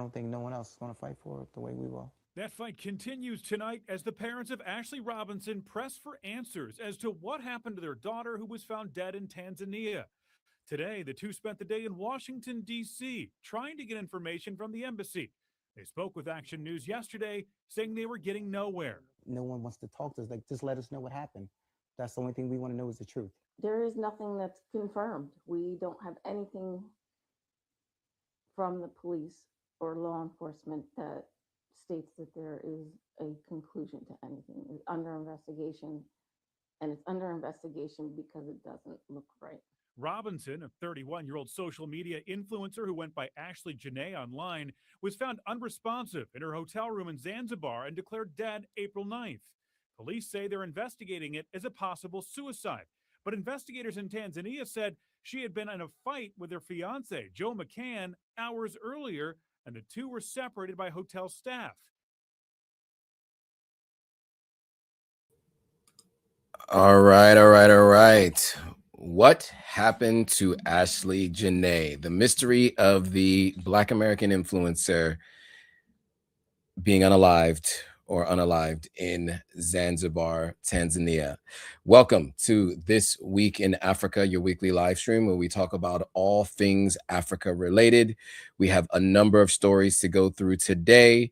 don't think no one else is going to fight for it the way we will. That fight continues tonight as the parents of Ashlee Robinson press for answers as to what happened to their daughter who was found dead in Tanzania. Today, the two spent the day in Washington, D.C., trying to get information from the embassy. They spoke with Action News yesterday, saying they were getting nowhere. No one wants to talk to us. Like, just let us know what happened. That's the only thing we want to know is the truth. There is nothing that's confirmed. We don't have anything from the police or law enforcement that states that there is a conclusion to anything. It's under investigation, and it's under investigation because it doesn't look right. Robinson, a 31-year-old social media influencer who went by Ashlee Jenae online, was found unresponsive in her hotel room in Zanzibar and declared dead April 9th. Police say they're investigating it as a possible suicide, but investigators in Tanzania said she had been in a fight with her fiancé, Joe McCann, hours earlier, and the two were separated by hotel staff. All right, all right, all right. What happened to Ashlee Jenae? The mystery of the Black American influencer being unalived in Zanzibar, Tanzania. Welcome to This Week in Africa, your weekly live stream where we talk about all things Africa related. We have a number of stories to go through today,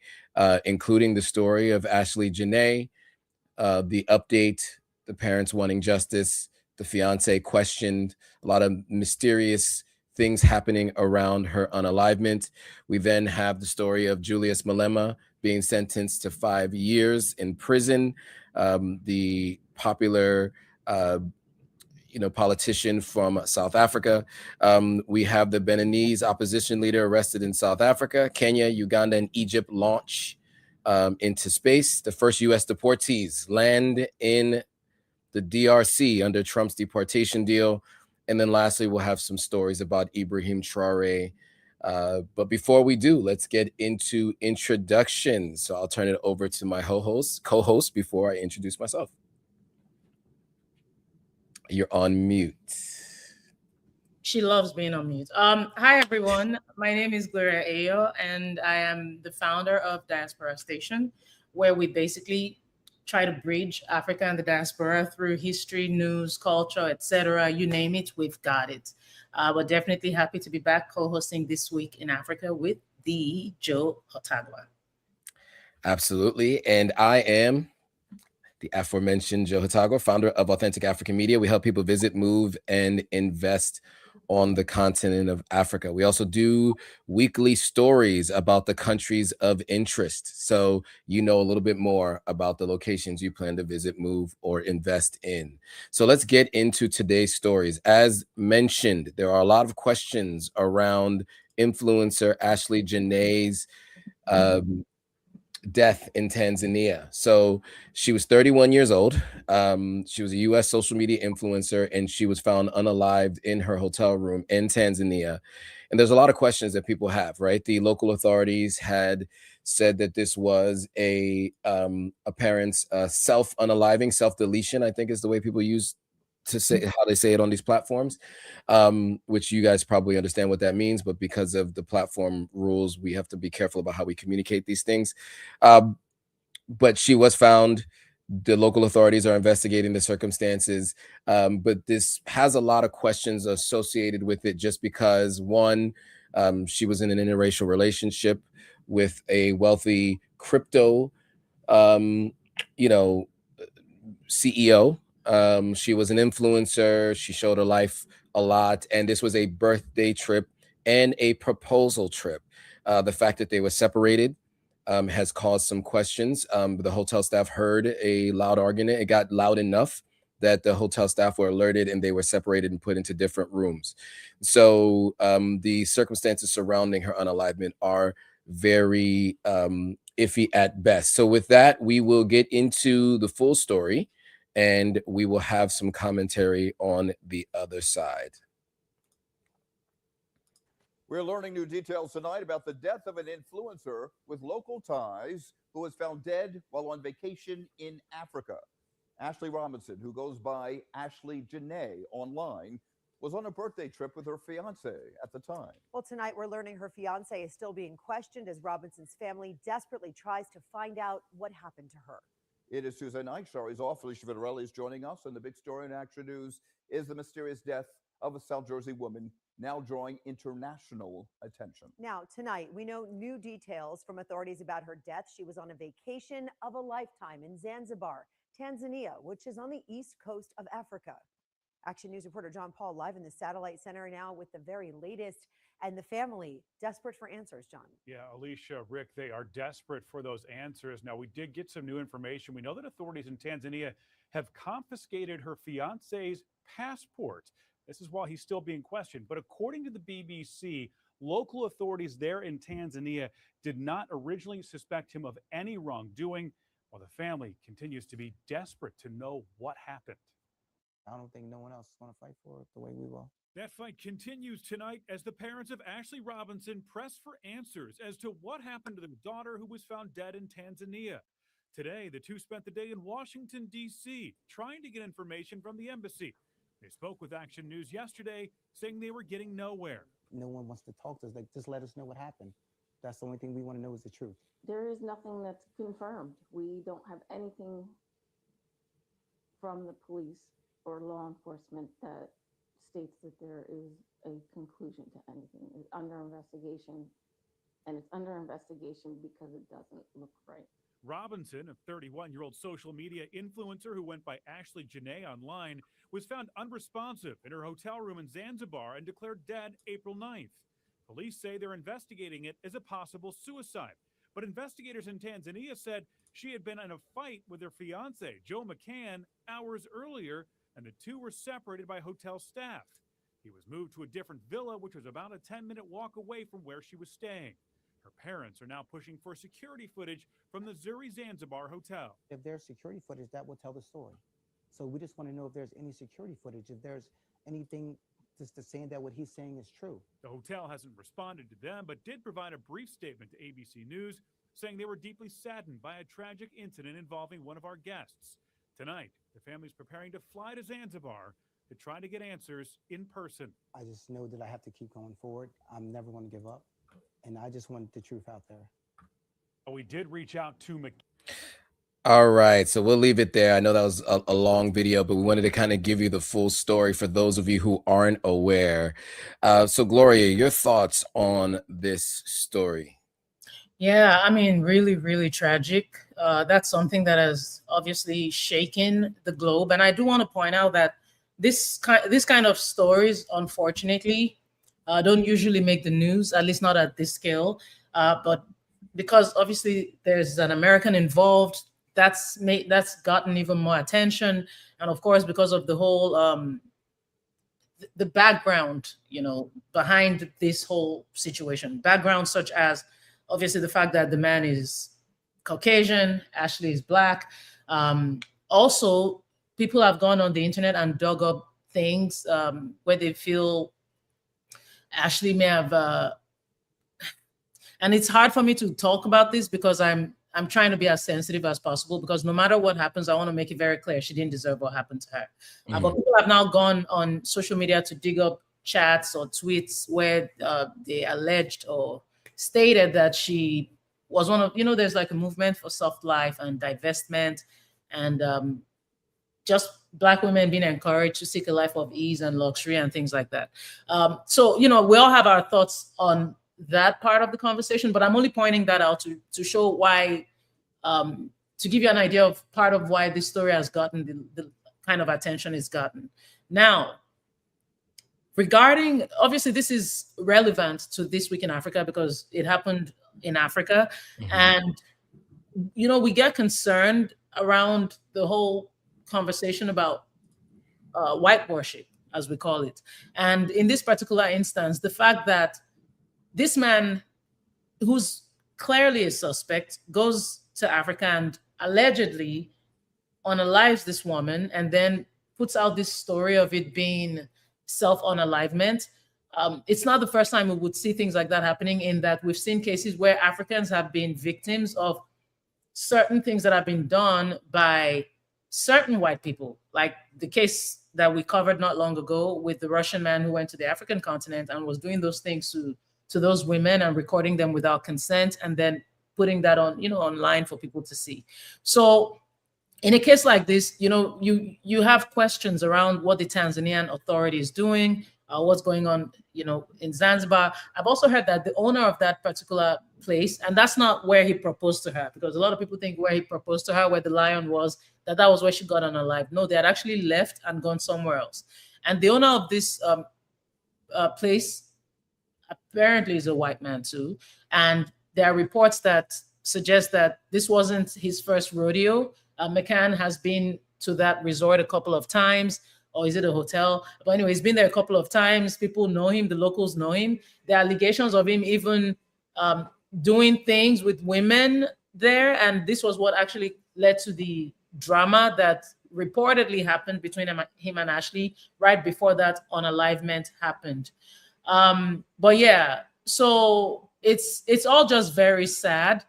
including the story of Ashlee Jenae, the update, the parents wanting justice, the fiance questioned, a lot of mysterious things happening around her unalivement. We then have the story of Julius Malema being sentenced to 5 years in prison. The popular politician from South Africa. We have the Beninese opposition leader arrested in South Africa. Kenya, Uganda, and Egypt launch into space. The first U.S. deportees land in the DRC under Trump's deportation deal. And then lastly, we'll have some stories about Ibrahim Traoré. But before we do, let's get into introductions. So I'll turn it over to my co-host before I introduce myself. You're on mute. She loves being on mute. Hi, everyone. My name is Gloria Ayo, and I am the founder of Diaspora Station, where we basically try to bridge Africa and the diaspora through history, news, culture, etc. You name it, we've got it. We're definitely happy to be back co-hosting This Week in Africa with the Joe Hotagwa. Absolutely. And I am the aforementioned Joe Hotagwa, founder of Authentic African Media. We help people visit, move, and invest on the continent of Africa. We also do weekly stories about the countries of interest. So you know a little bit more about the locations you plan to visit, move, or invest in. So let's get into today's stories. As mentioned, there are a lot of questions around influencer Ashlee Jenae's death in Tanzania. So she was 31 years old. She was a U.S. social media influencer, and she was found unalived in her hotel room in Tanzania. And there's a lot of questions that people have, right? The local authorities had said that this was a parent's self-unaliving, self-deletion, I think is the way people use to say how they say it on these platforms, which you guys probably understand what that means, but because of the platform rules, we have to be careful about how we communicate these things. But she was found. The local authorities are investigating the circumstances, but this has a lot of questions associated with it just because, one, she was in an interracial relationship with a wealthy crypto, CEO. She was an influencer. She showed her life a lot. And this was a birthday trip and a proposal trip. The fact that they were separated has caused some questions. The hotel staff heard a loud argument. It got loud enough that the hotel staff were alerted and they were separated and put into different rooms. So the circumstances surrounding her unalivement are very iffy at best. So with that, we will get into the full story, and we will have some commentary on the other side. We're learning new details tonight about the death of an influencer with local ties who was found dead while on vacation in Africa. Ashlee Robinson, who goes by Ashlee Jenae online, was on a birthday trip with her fiance at the time. Well, tonight we're learning her fiance is still being questioned as Robinson's family desperately tries to find out what happened to her. It is Tuesday night. Shari's off. Alicia Vitarelli is joining us. And the big story in Action News is the mysterious death of a South Jersey woman, now drawing international attention. Now, tonight, we know new details from authorities about her death. She was on a vacation of a lifetime in Zanzibar, Tanzania, which is on the east coast of Africa. Action News reporter John Paul live in the Satellite Center now with the very latest, and the family desperate for answers, John. Yeah, Alicia, Rick, they are desperate for those answers. Now, we did get some new information. We know that authorities in Tanzania have confiscated her fiance's passport. This is while he's still being questioned. But according to the BBC, local authorities there in Tanzania did not originally suspect him of any wrongdoing, while the family continues to be desperate to know what happened. I don't think no one else is going to fight for it the way we will. That fight continues tonight as the parents of Ashlee Robinson press for answers as to what happened to their daughter who was found dead in Tanzania. Today, the two spent the day in Washington, D.C., trying to get information from the embassy. They spoke with Action News yesterday, saying they were getting nowhere. No one wants to talk to us. Like, just let us know what happened. That's the only thing we want to know is the truth. There is nothing that's confirmed. We don't have anything from the police or law enforcement that states that there is a conclusion to anything. It's under investigation, and it's under investigation because it doesn't look right. Robinson, a 31-year-old social media influencer who went by Ashlee Jenae online, was found unresponsive in her hotel room in Zanzibar and declared dead April 9th. Police say they're investigating it as a possible suicide. But investigators in Tanzania said she had been in a fight with her fiancé, Joe McCann, hours earlier, and the two were separated by hotel staff. He was moved to a different villa, which was about a 10-minute walk away from where she was staying. Her parents are now pushing for security footage from the Zuri Zanzibar hotel. If there's security footage, that will tell the story. So we just want to know if there's any security footage, if there's anything just to saying that what he's saying is true. The hotel hasn't responded to them, but did provide a brief statement to ABC News, saying they were deeply saddened by a tragic incident involving one of our guests. Tonight, the family's preparing to fly to Zanzibar to try to get answers in person. I just know that I have to keep going forward. I'm never going to give up. And I just want the truth out there. We did reach out to McCann. All right, so we'll leave it there. I know that was a long video, but we wanted to kind of give you the full story for those of you who aren't aware. So Gloria, your thoughts on this story? Yeah, I mean, really, really tragic. That's something that has obviously shaken the globe. And I do want to point out that this kind of stories, unfortunately, don't usually make the news, at least not at this scale. But because obviously there's an American involved, that's gotten even more attention. And of course, because of the whole the background, behind this whole situation, background such as obviously the fact that the man is Caucasian, Ashlee is Black. Also, people have gone on the internet and dug up things where they feel Ashlee may have, and it's hard for me to talk about this because I'm trying to be as sensitive as possible, because no matter what happens, I want to make it very clear she didn't deserve what happened to her. But people have now gone on social media to dig up chats or tweets where they alleged or stated that she was one of, there's like a movement for soft life and divestment, and just Black women being encouraged to seek a life of ease and luxury and things like that. So, we all have our thoughts on that part of the conversation, but I'm only pointing that out to show why, to give you an idea of part of why this story has gotten the kind of attention it's gotten. Now, regarding, obviously this is relevant to This Week in Africa because it happened in Africa. And, we get concerned around the whole conversation about white worship, as we call it. And in this particular instance, the fact that this man, who's clearly a suspect, goes to Africa and allegedly unalives this woman and then puts out this story of it being self-unalivement. It's not the first time we would see things like that happening, in that we've seen cases where Africans have been victims of certain things that have been done by certain white people, like the case that we covered not long ago with the Russian man who went to the African continent and was doing those things to those women and recording them without consent and then putting that on, online for people to see. So in a case like this, you have questions around what the Tanzanian authority is doing, what's going on, in Zanzibar. I've also heard that the owner of that particular place, and that's not where he proposed to her, because a lot of people think where he proposed to her, where the lion was, that was where she got unalive. No, they had actually left and gone somewhere else. And the owner of this place apparently is a white man too. And there are reports that suggest that this wasn't his first rodeo. McCann has been to that resort a couple of times, or is it a hotel? But anyway, he's been there a couple of times. People know him. The locals know him. There are allegations of him even doing things with women there. And this was what actually led to the drama that reportedly happened between him and Ashlee right before that unalivement happened. But yeah, so it's all just very sad.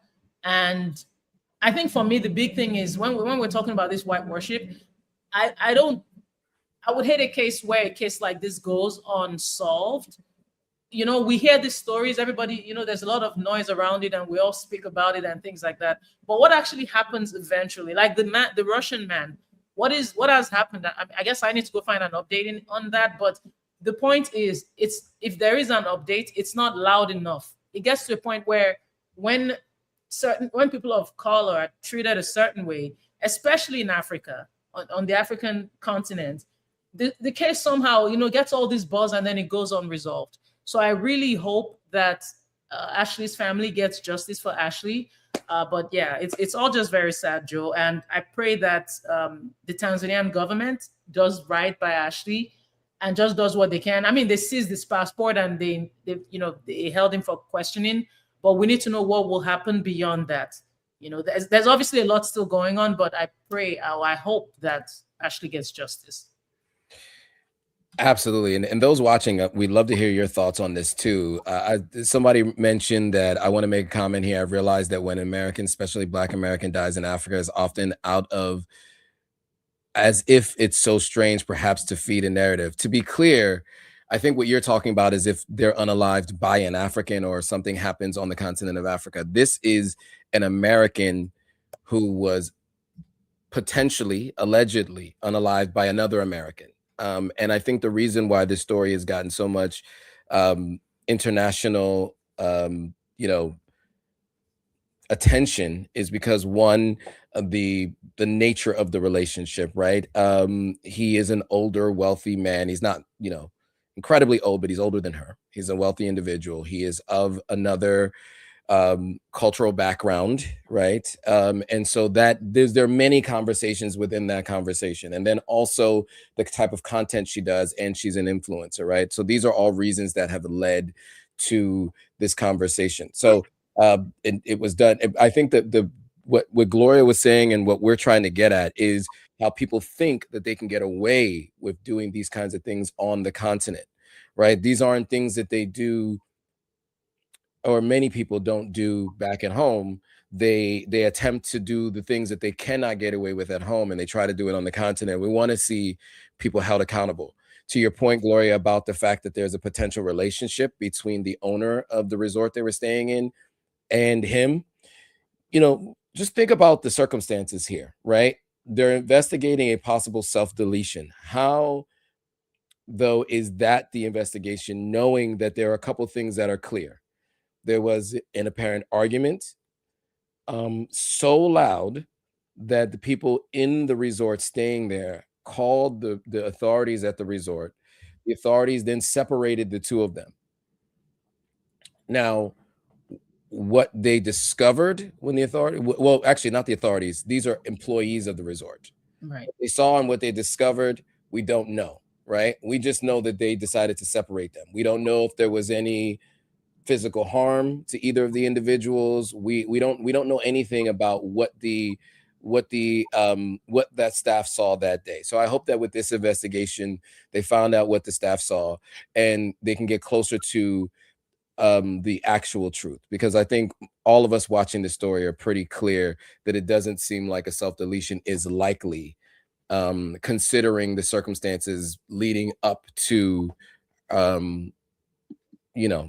And I think for me, the big thing is when we're talking about this white worship, I would hate a case where a case like this goes unsolved. We hear these stories, everybody, there's a lot of noise around it and we all speak about it and things like that. But what actually happens eventually, like the Russian man, what has happened? I guess I need to go find an update on that. But the point is, if there is an update, it's not loud enough. It gets to a point where when people of color are treated a certain way, especially in Africa, on the African continent, the case somehow, gets all this buzz and then it goes unresolved. So I really hope that Ashlee's family gets justice for Ashlee. But yeah, it's all just very sad, Joe. And I pray that the Tanzanian government does right by Ashlee and just does what they can. I mean, they seized this passport and they held him for questioning. But we need to know what will happen beyond that. There's obviously a lot still going on, but I pray, I hope that Ashlee gets justice. Absolutely. And those watching, we'd love to hear your thoughts on this too. Somebody mentioned that I want to make a comment here. I've realized that when American, especially Black American, dies in Africa, is often out of, as if it's so strange, perhaps to feed a narrative. To be clear, I think what you're talking about is if they're unalived by an African or something happens on the continent of Africa. This is an American who was potentially, allegedly unalived by another American. And I think the reason why this story has gotten so much international, attention is because one, the nature of the relationship, right? He is an older, wealthy man. He's not, incredibly old, but he's older than her. He's a wealthy individual. He is of another cultural background, right? And so there are many conversations within that conversation. And then also the type of content she does, and she's an influencer, right? So these are all reasons that have led to this conversation. So it was done. I think that what Gloria was saying and what we're trying to get at is how people think that they can get away with doing these kinds of things on the continent, right? These aren't things that they do, or many people don't do back at home. They attempt to do the things that they cannot get away with at home, and they try to do it on the continent. We want to see people held accountable. To your point, Gloria, about the fact that there's a potential relationship between the owner of the resort they were staying in and him, just think about the circumstances here, right? They're investigating a possible self-deletion. How, though, is that the investigation, knowing that there are a couple things that are clear? There was an apparent argument so loud that the people in the resort staying there called the authorities at the resort. The authorities then separated the two of them. Now, what they discovered when the authority, well, actually not the authorities, these are employees of the resort. Right. What they saw and what they discovered, we don't know, right? We just know that they decided to separate them. We don't know if there was any physical harm to either of the individuals. We don't know anything about what that staff saw that day. So I hope that with this investigation, they found out what the staff saw and they can get closer to the actual truth, because I think all of us watching the story are pretty clear that it doesn't seem like a self-deletion is likely considering the circumstances leading up to the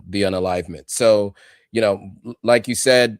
unalivement. So, like you said,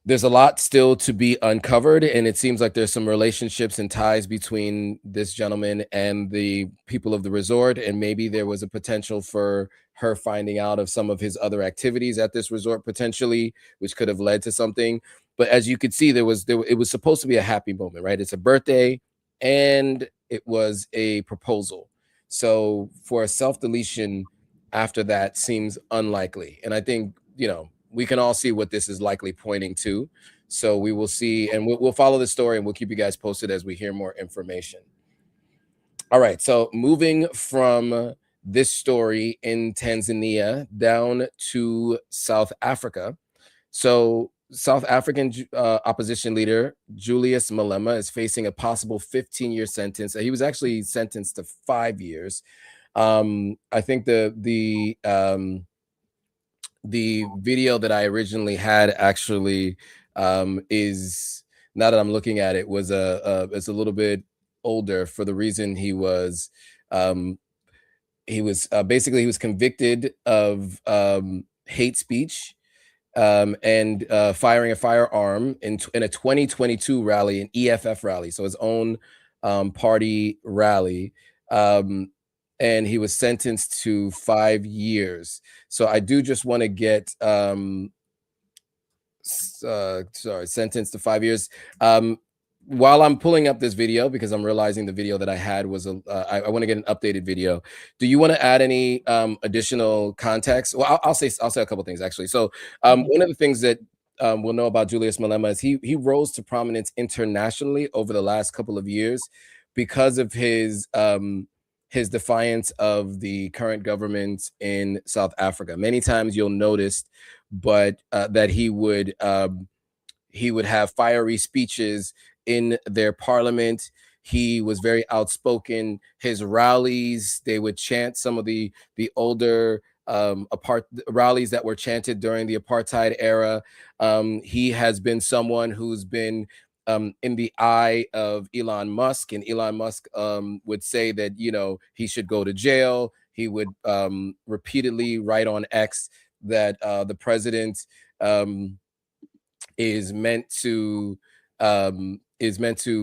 there's a lot still to be uncovered, and it seems like there's some relationships and ties between this gentleman and the people of the resort, and maybe there was a potential for her finding out of some of his other activities at this resort potentially, which could have led to something. But as you could see, it was supposed to be a happy moment, right? It's a birthday and it was a proposal. So for a self-deletion after that seems unlikely. And I think, we can all see what this is likely pointing to. So we will see, and we'll follow the story, and we'll keep you guys posted as we hear more information. All right, so moving from this story in Tanzania down to South Africa. So South African opposition leader Julius Malema is facing a possible 15-year sentence. He was actually sentenced to 5 years. I think the video that I originally had actually is, now that I'm looking at it, was it's a little bit older, for the reason he was basically he was convicted of hate speech and firing a firearm in a 2022 rally, an EFF rally, so his own party rally. And he was sentenced to 5 years. So I do just want to get sentenced to 5 years. While I'm pulling up this video, because I'm realizing the video that I had was I want to get an updated video. Do you want to add any additional context? Well, I'll say a couple things actually. So one of the things that we'll know about Julius Malema is he rose to prominence internationally over the last couple of years because of his defiance of the current government in South Africa. Many times you'll notice, but that he would have fiery speeches in their parliament. He was very outspoken. His rallies, they would chant some of the older rallies that were chanted during the apartheid era. He has been someone who's been in the eye of Elon Musk, and Elon Musk would say that he should go to jail. He would repeatedly write on X that the president is meant to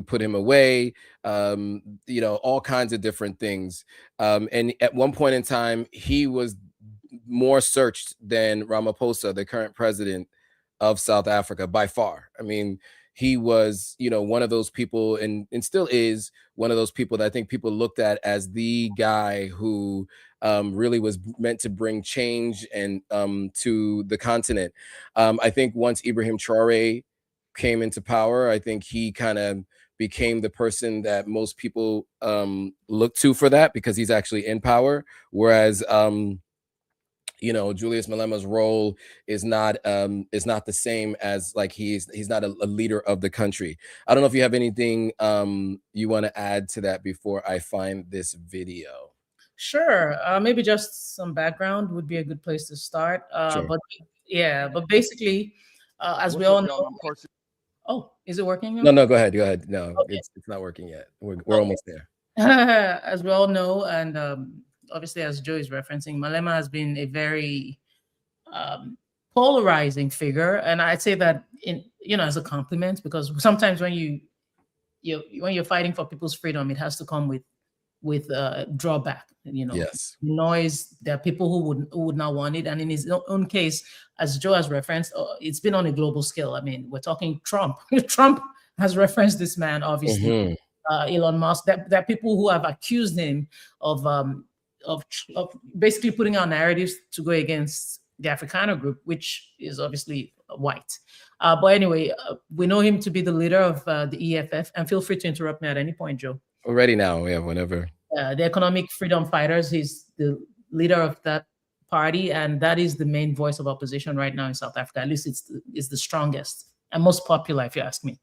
put him away. All kinds of different things. And at one point in time, he was more searched than Ramaphosa, the current president of South Africa, by far. I mean, he was, one of those people, and still is one of those people that I think people looked at as the guy who really was meant to bring change and to the continent. I think once Ibrahim Traoré came into power, I think he kind of became the person that most people look to for that, because he's actually in power. Whereas Julius Malema's role is not the same as, like, he's not a leader of the country. I don't know if you have anything you want to add to that before I find this video. Sure. Maybe just some background would be a good place to start. Sure. But basically, as we all know. Oh, is it working now? No, go ahead. No, okay. It's not working yet. We're almost there. As we all know, and obviously, as Joe is referencing, Malema has been a very polarizing figure, and I'd say that as a compliment, because sometimes when you're fighting for people's freedom, it has to come with drawback. Yes, noise. There are people who would not want it, and in his own case, as Joe has referenced, it's been on a global scale. I mean, we're talking Trump. Trump has referenced this man, obviously. Mm-hmm. Elon Musk. There are people who have accused him of basically putting out narratives to go against the Afrikaner group, which is obviously white. But anyway, we know him to be the leader of the EFF, and feel free to interrupt me at any point, Joe. Already now, yeah, whenever. The Economic Freedom Fighters, he's the leader of that party, and that is the main voice of opposition right now in South Africa. At least it's the strongest and most popular, if you ask me.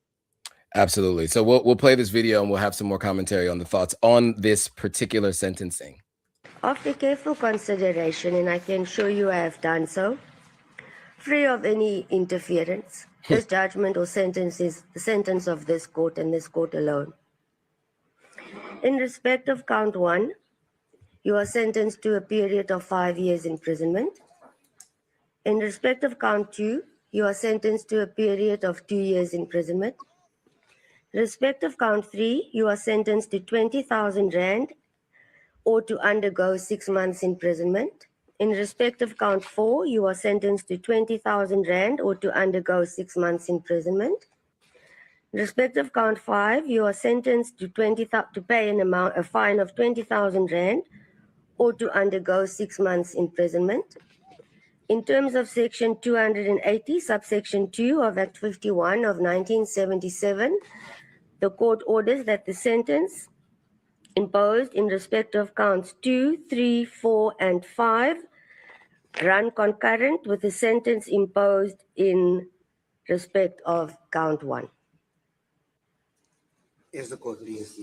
Absolutely. So we'll play this video and we'll have some more commentary on the thoughts on this particular sentencing. After careful consideration, and I can show you I have done so, free of any interference, this judgment or sentence is the sentence of this court and this court alone. In respect of count 1, you are sentenced to a period of 5 years imprisonment. In respect of count 2, you are sentenced to a period of 2 years imprisonment. In respect of count 3, you are sentenced to 20,000 Rand or to undergo 6 months imprisonment. In respect of count 4, you are sentenced to 20,000 Rand or to undergo 6 months imprisonment. In respect of count 5, you are sentenced to pay a fine of 20,000 Rand or to undergo 6 months imprisonment. In terms of Section 280, subsection 2 of Act 51 of 1977, the court orders that the sentence imposed in respect of counts 2, 3, 4, and 5 run concurrent with the sentence imposed in respect of count 1. Is the court please?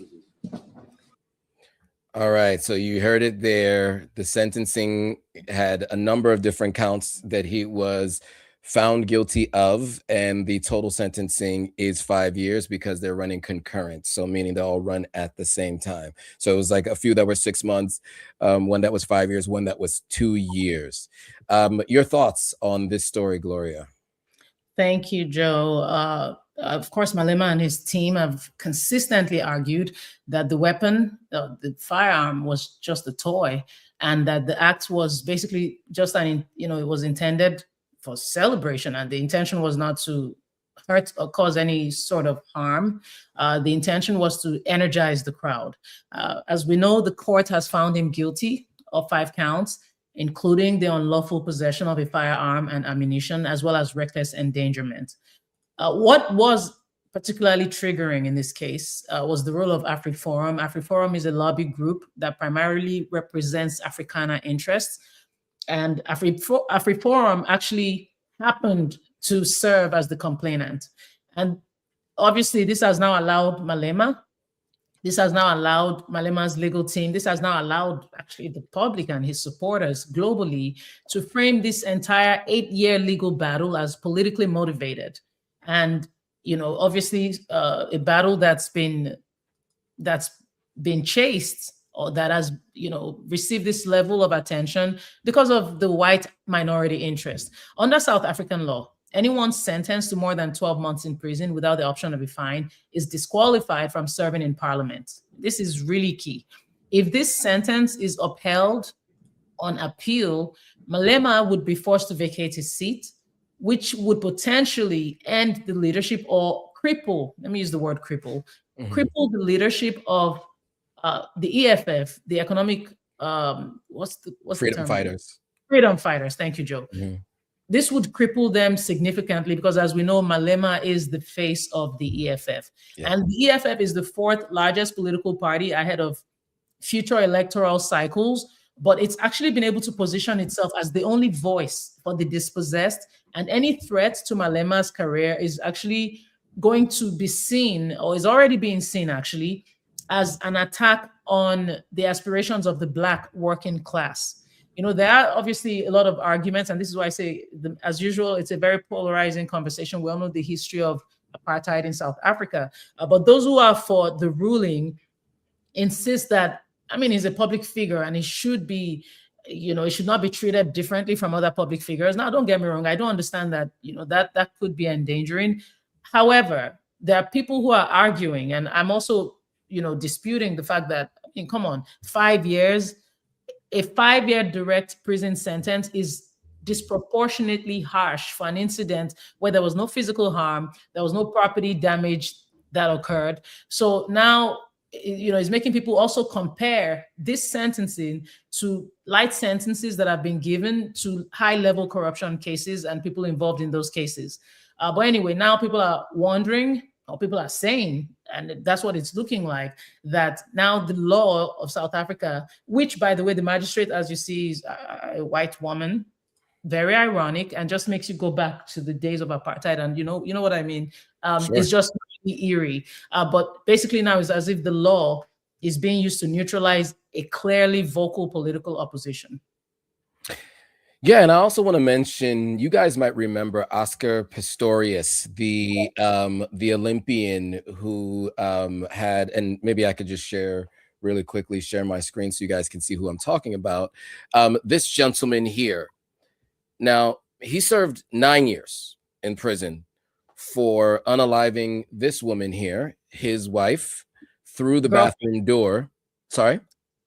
All right, so you heard it there. The sentencing had a number of different counts that he was found guilty of, and the total sentencing is 5 years because they're running concurrent, so meaning they all run at the same time. So it was like a few that were 6 months, one that was 5 years, one that was 2 years. Your thoughts on this story, Gloria? Thank you, Joe. Of course, Malema and his team have consistently argued that the weapon, the firearm, was just a toy, and that the act was basically just it was intended for celebration, and the intention was not to hurt or cause any sort of harm. The intention was to energize the crowd. As we know, the court has found him guilty of 5 counts, including the unlawful possession of a firearm and ammunition, as well as reckless endangerment. What was particularly triggering in this case was the role of AfriForum. AfriForum is a lobby group that primarily represents Africana interests. And AfriForum actually happened to serve as the complainant. And obviously, this has now allowed Malema, this has now allowed Malema's legal team, this has now allowed actually the public and his supporters globally to frame this entire 8-year legal battle as politically motivated. And, obviously a battle that's been chased, or that has, received this level of attention because of the white minority interest. Under South African law, anyone sentenced to more than 12 months in prison without the option of a fine is disqualified from serving in parliament. This is really key. If this sentence is upheld on appeal, Malema would be forced to vacate his seat, which would potentially end the leadership or cripple, let me use the word cripple, cripple the leadership of the EFF, the economic, what's Freedom the term? Fighters. Freedom Fighters, thank you, Joe. This would cripple them significantly because, as we know, Malema is the face of the EFF. Yeah. And the EFF is the 4th largest political party ahead of future electoral cycles, but it's actually been able to position itself as the only voice for the dispossessed, and any threat to Malema's career is actually going to be seen, or is already being seen actually, as an attack on the aspirations of the Black working class. There are obviously a lot of arguments, and this is why I say, as usual, it's a very polarizing conversation. We all know the history of apartheid in South Africa, but those who are for the ruling insist that, he's a public figure and he should be, he should not be treated differently from other public figures. Now, don't get me wrong, I don't understand that, that could be endangering. However, there are people who are arguing, and I'm also, disputing the fact that, come on, 5 years, a 5-year direct prison sentence is disproportionately harsh for an incident where there was no physical harm, there was no property damage that occurred. So now, it's making people also compare this sentencing to light sentences that have been given to high-level corruption cases and people involved in those cases. But anyway, now people are wondering, or people are saying, and that's what it's looking like, that now the law of South Africa, which, by the way, the magistrate, as you see, is a white woman, very ironic, and just makes you go back to the days of apartheid. And you know what I mean? Sure. It's just really eerie. But basically now it's as if the law is being used to neutralize a clearly vocal political opposition. Yeah, and I also want to mention, you guys might remember Oscar Pistorius, the Olympian who had, and maybe I could just share really quickly share my screen so you guys can see who I'm talking about. This gentleman here. Now, he served 9 years in prison for unaliving this woman here, his wife, through the bathroom door. Sorry?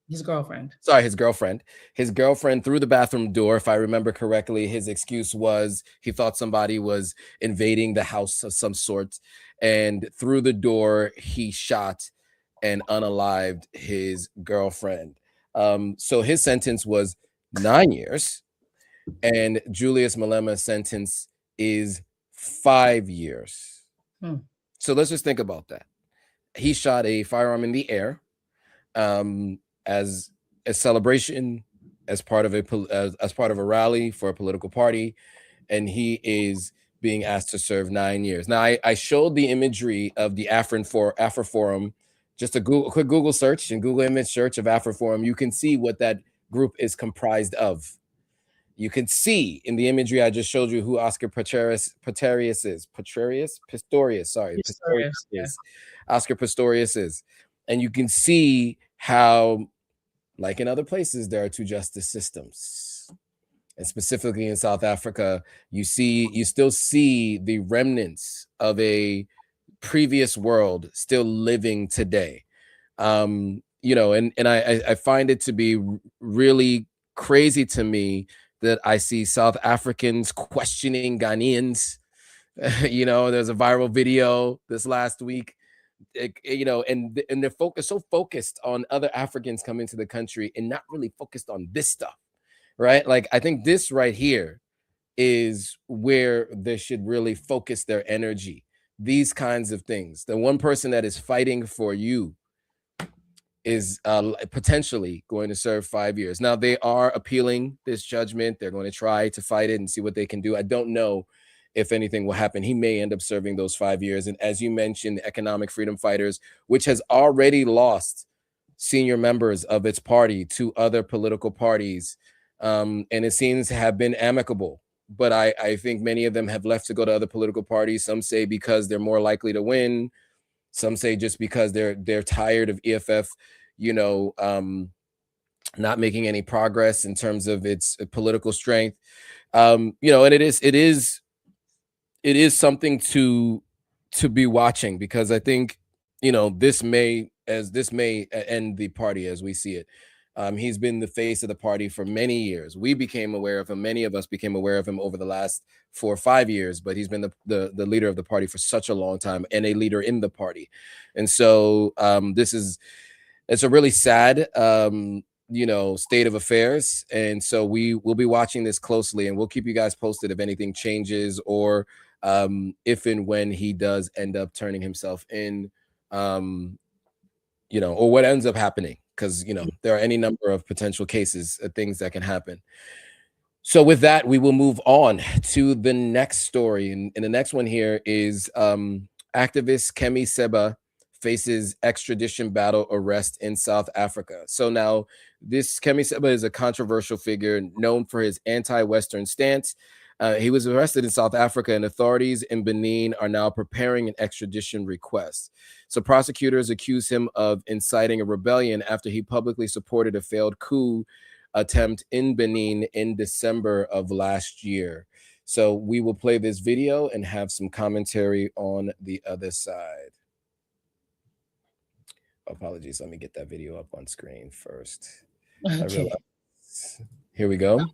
His girlfriend. Sorry, his girlfriend. His girlfriend through the bathroom door. If I remember correctly, his excuse was he thought somebody was invading the house of some sort. And through the door, he shot and unalived his girlfriend. So his sentence was 9 years. And Julius Malema's sentence is 5 years. So let's just think about that. He shot a firearm in the air as a celebration, as part of a rally for a political party, and he is being asked to serve 9 years. Now, I showed the imagery of the Afroforum, just a quick Google search and Google image search of Afroforum. You can see what that group is comprised of. You can see in the imagery I just showed you who Oscar Pistorius is. Oscar Pistorius is. And you can see how, like in other places, there are two justice systems. And specifically in South Africa, you still see the remnants of a previous world still living today. And I find it to be really crazy to me that I see South Africans questioning Ghanaians. There's a viral video this last week, and they're so focused on other Africans coming to the country and not really focused on this stuff, right? Like, I think this right here is where they should really focus their energy. These kinds of things. The one person that is fighting for you is potentially going to serve 5 years. Now, they are appealing this judgment. They're going to try to fight it and see what they can do. I don't know if anything will happen. He may end up serving those 5 years. And as you mentioned, Economic Freedom Fighters, which has already lost senior members of its party to other political parties, and it seems to have been amicable. But I think many of them have left to go to other political parties. Some say because they're more likely to win. Some say just because they're tired of EFF, not making any progress in terms of its political strength. And it is something to be watching, because I think, this may end the party as we see it. He's been the face of the party for many years. We became aware of him. Many of us became aware of him over the last 4 or 5 years, but he's been the leader of the party for such a long time, and a leader in the party. And so it's a really sad, state of affairs. And so we will be watching this closely, and we'll keep you guys posted if anything changes, or if and when he does end up turning himself in, or what ends up happening. Because, there are any number of potential cases, things that can happen. So with that, we will move on to the next story. And the next one here is activist Kemi Seba faces extradition battle arrest in South Africa. So now this Kemi Seba is a controversial figure known for his anti-Western stance. He was arrested in South Africa, and authorities in Benin are now preparing an extradition request. So prosecutors accuse him of inciting a rebellion after he publicly supported a failed coup attempt in Benin in December of last year. So we will play this video and have some commentary on the other side. Apologies, let me get that video up on screen first. Okay. Here we go.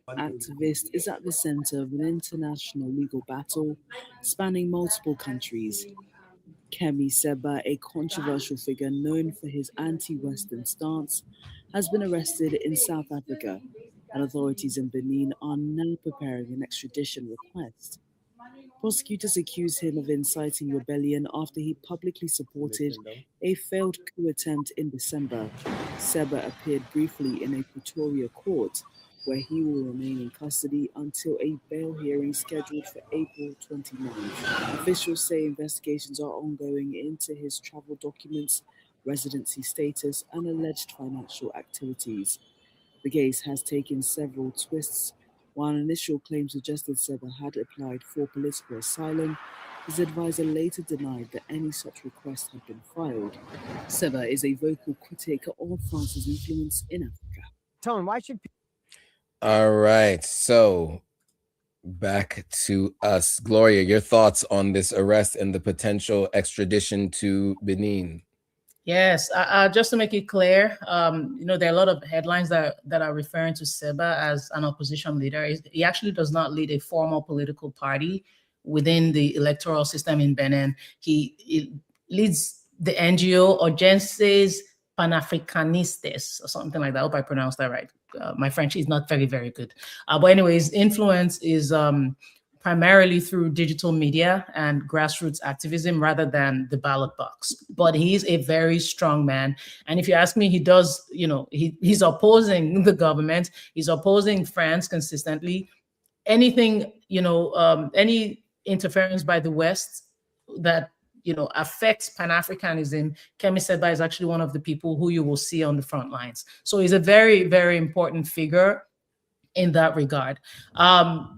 Activist is at the center of an international legal battle spanning multiple countries. Kemi Seba, a controversial figure known for his anti-Western stance, has been arrested in South Africa, and authorities in Benin are now preparing an extradition request. Prosecutors accuse him of inciting rebellion after he publicly supported a failed coup attempt in December. Seba appeared briefly in a Pretoria court, where he will remain in custody until a bail hearing scheduled for April 29th. Officials say investigations are ongoing into his travel documents, residency status, and alleged financial activities. The case has taken several twists. While initial claims suggested Seba had applied for political asylum, His advisor later denied that any such request had been filed. Seba is a vocal critic of France's influence in Africa. Tone, why should All right, so back to us. Gloria, your thoughts on this arrest and the potential extradition to Benin? Yes, just to make it clear, there are a lot of headlines that are referring to Seba as an opposition leader. He actually does not lead a formal political party within the electoral system in Benin. He leads the NGO Urgences Panafricanistes or something like that. I hope I pronounced that right. My French is not very, very good. But anyways, influence is primarily through digital media and grassroots activism rather than the ballot box. But he's a very strong man. And if you ask me, he does, he's opposing the government. He's opposing France consistently. Anything, any interference by the West that, affects Pan-Africanism, Kemi Seba is actually one of the people who you will see on the front lines. So he's a very, very important figure in that regard. But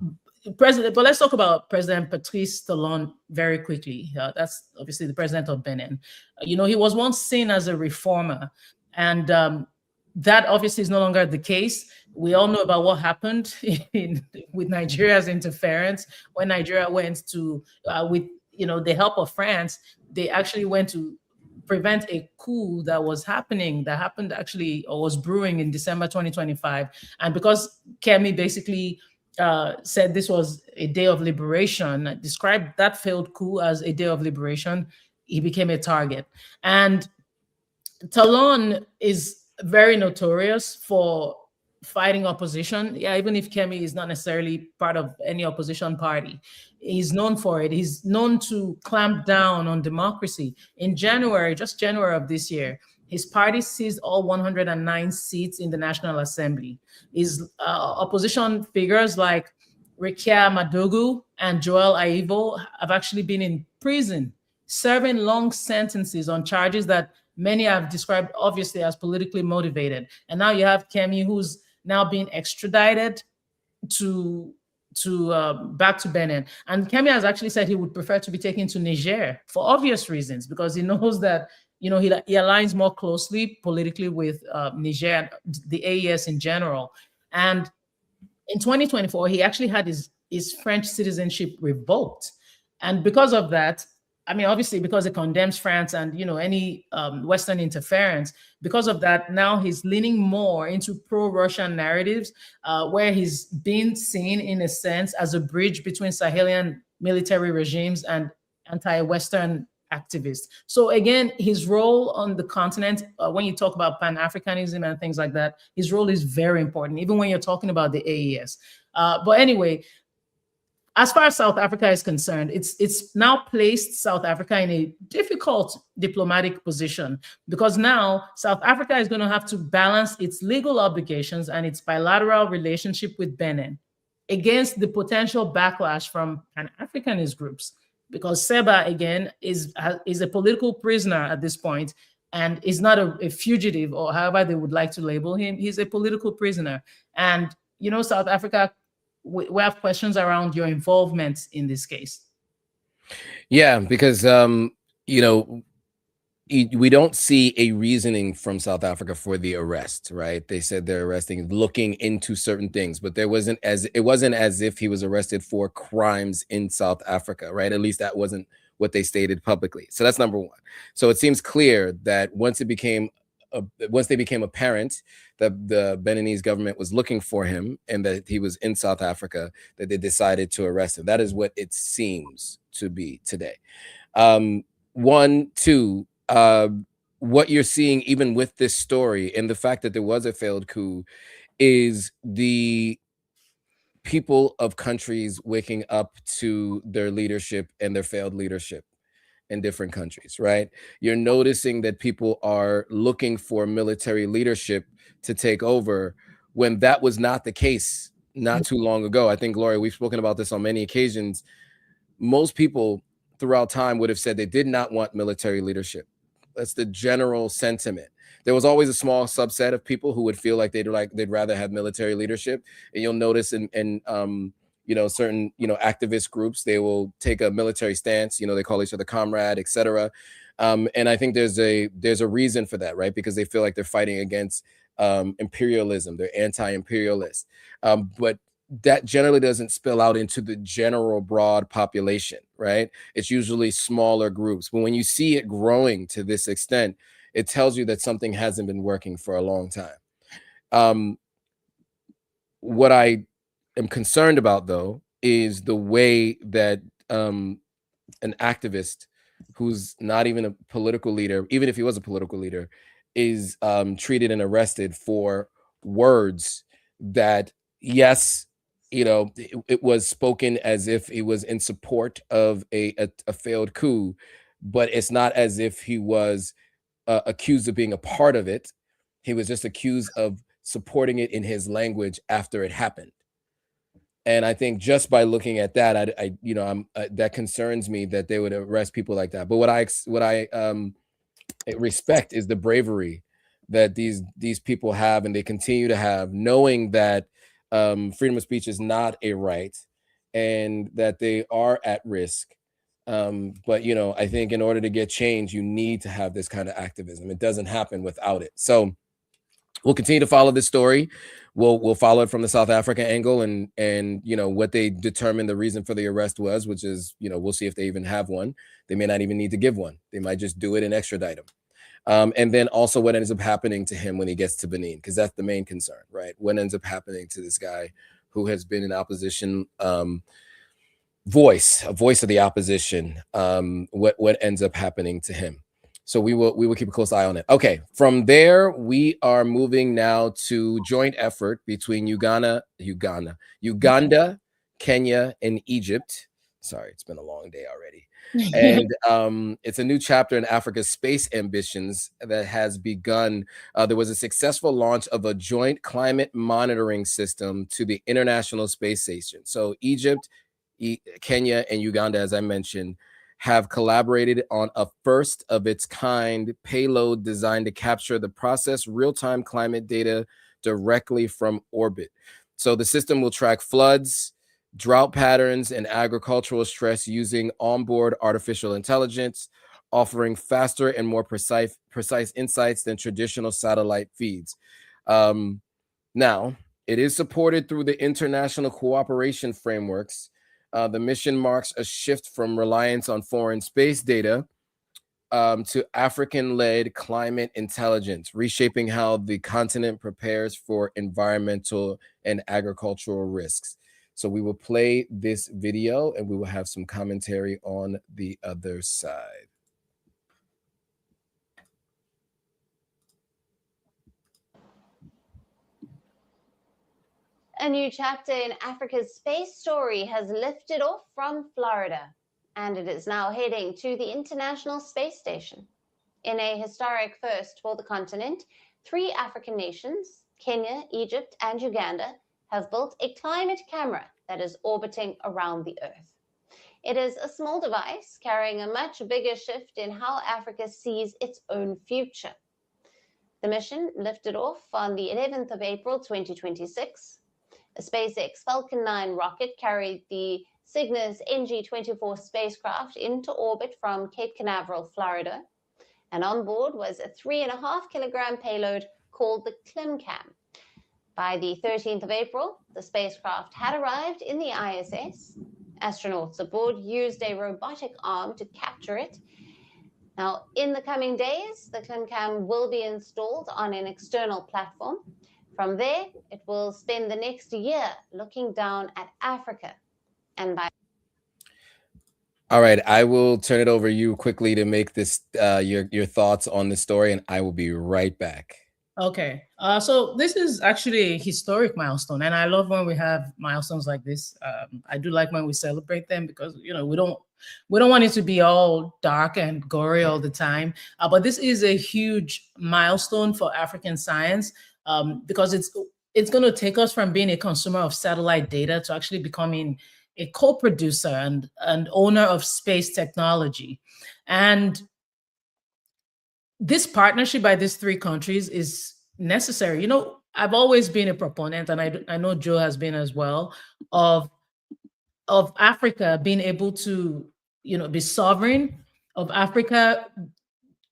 let's talk about President Patrice Talon very quickly. That's obviously the president of Benin. He was once seen as a reformer, and that obviously is no longer the case. We all know about what happened with Nigeria's interference when Nigeria went to, with the help of France, they actually went to prevent a coup that happened actually, or was brewing in December 2025. And because Kemi basically said this was a day of liberation, described that failed coup as a day of liberation, he became a target. And Talon is very notorious for fighting opposition. Yeah, even if Kemi is not necessarily part of any opposition party, he's known for it. He's known to clamp down on democracy. In January, just January of this year, his party seized all 109 seats in the National Assembly. His opposition figures like Rekia Madogu and Joel Aivo have actually been in prison, serving long sentences on charges that many have described obviously as politically motivated. And now you have Kemi, who's now being extradited to back to Benin. And Kemi has actually said he would prefer to be taken to Niger for obvious reasons, because he knows that he aligns more closely politically with Niger and the AES in general. And in 2024, he actually had his French citizenship revoked. And because of that, obviously because it condemns France and, any Western interference, because of that, now he's leaning more into pro-Russian narratives, where he's been seen, in a sense, as a bridge between Sahelian military regimes and anti-Western activists. So again, his role on the continent, when you talk about Pan-Africanism and things like that, his role is very important, even when you're talking about the AES. But anyway, as far as South Africa is concerned, it's now placed South Africa in a difficult diplomatic position, because now South Africa is going to have to balance its legal obligations and its bilateral relationship with Benin against the potential backlash from Pan-Africanist groups, because Seba, again, is a political prisoner at this point and is not a fugitive, or however they would like to label him. He's a political prisoner. And, South Africa, we have questions around your involvement in this case. Yeah, because, we don't see a reasoning from South Africa for the arrest, right? They said they're looking into certain things, but it wasn't as if he was arrested for crimes in South Africa, right? At least that wasn't what they stated publicly. So that's number one. So it seems clear that once they became apparent that the Beninese government was looking for him and that he was in South Africa, that they decided to arrest him. That is what it seems to be today. What you're seeing even with this story and the fact that there was a failed coup is the people of countries waking up to their leadership and their failed leadership in different countries, right? You're noticing that people are looking for military leadership to take over when that was not the case not too long ago. I think, Gloria, we've spoken about this on many occasions. Most people throughout time would have said they did not want military leadership. That's the general sentiment. There was always a small subset of people who would feel like they'd rather have military leadership. And you'll notice in certain, activist groups, they will take a military stance, they call each other comrade, etc. And I think there's a reason for that, right? Because they feel like they're fighting against imperialism. They're anti-imperialist. But that generally doesn't spill out into the general broad population, right? It's usually smaller groups. But when you see it growing to this extent, it tells you that something hasn't been working for a long time. What I am concerned about, though, is the way that an activist who's not even a political leader, even if he was a political leader, is treated and arrested for words that, yes, it was spoken as if he was in support of a failed coup, but it's not as if he was accused of being a part of it. He was just accused of supporting it in his language after it happened. And I think just by looking at that, that concerns me that they would arrest people like that. But what I respect is the bravery that these people have, and they continue to have, knowing that freedom of speech is not a right, and that they are at risk. But I think in order to get change, you need to have this kind of activism. It doesn't happen without it. So we'll continue to follow this story. We'll follow it from the South African angle, and what they determined the reason for the arrest was, which is, we'll see if they even have one. They may not even need to give one. They might just do it and extradite him. And then also what ends up happening to him when he gets to Benin, because that's the main concern, right? What ends up happening to this guy who has been an opposition a voice of the opposition, what ends up happening to him. So we will keep a close eye on it. Okay, from there we are moving now to joint effort between Uganda, Kenya, and Egypt. Sorry, it's been a long day already. And it's a new chapter in Africa's space ambitions that has begun. There was a successful launch of a joint climate monitoring system to the International Space Station. So Egypt, Kenya, and Uganda, as I mentioned, have collaborated on a first of its kind payload designed to capture the process real-time climate data directly from orbit. So the system will track floods, drought patterns, and agricultural stress using onboard artificial intelligence, offering faster and more precise insights than traditional satellite feeds. Now, it is supported through the international cooperation frameworks. The mission marks a shift from reliance on foreign space data to African-led climate intelligence, reshaping how the continent prepares for environmental and agricultural risks. So we will play this video and we will have some commentary on the other side. A new chapter in Africa's space story has lifted off from Florida, and it is now heading to the International Space Station. In a historic first for the continent, 3 African nations, Kenya, Egypt, and Uganda, have built a climate camera that is orbiting around the Earth. It is a small device carrying a much bigger shift in how Africa sees its own future. The mission lifted off on the 11th of April, 2026. A SpaceX Falcon 9 rocket carried the Cygnus NG-24 spacecraft into orbit from Cape Canaveral, Florida. And on board was a 3.5-kilogram payload called the ClimCam. By the 13th of April, the spacecraft had arrived in the ISS. Astronauts aboard used a robotic arm to capture it. Now, in the coming days, the ClimCam will be installed on an external platform. From there, it will spend the next year looking down at Africa. And by all right, I will turn it over to you quickly to make this your thoughts on this story, and I will be right back. Okay, so this is actually a historic milestone, and I love when we have milestones like this. I do like when we celebrate them because we don't want it to be all dark and gory all the time. But this is a huge milestone for African science because it's going to take us from being a consumer of satellite data to actually becoming a co-producer and owner of space technology. And this partnership by these 3 countries is necessary. I've always been a proponent, and I know Joe has been as well, of of Africa being able to, be sovereign, of Africa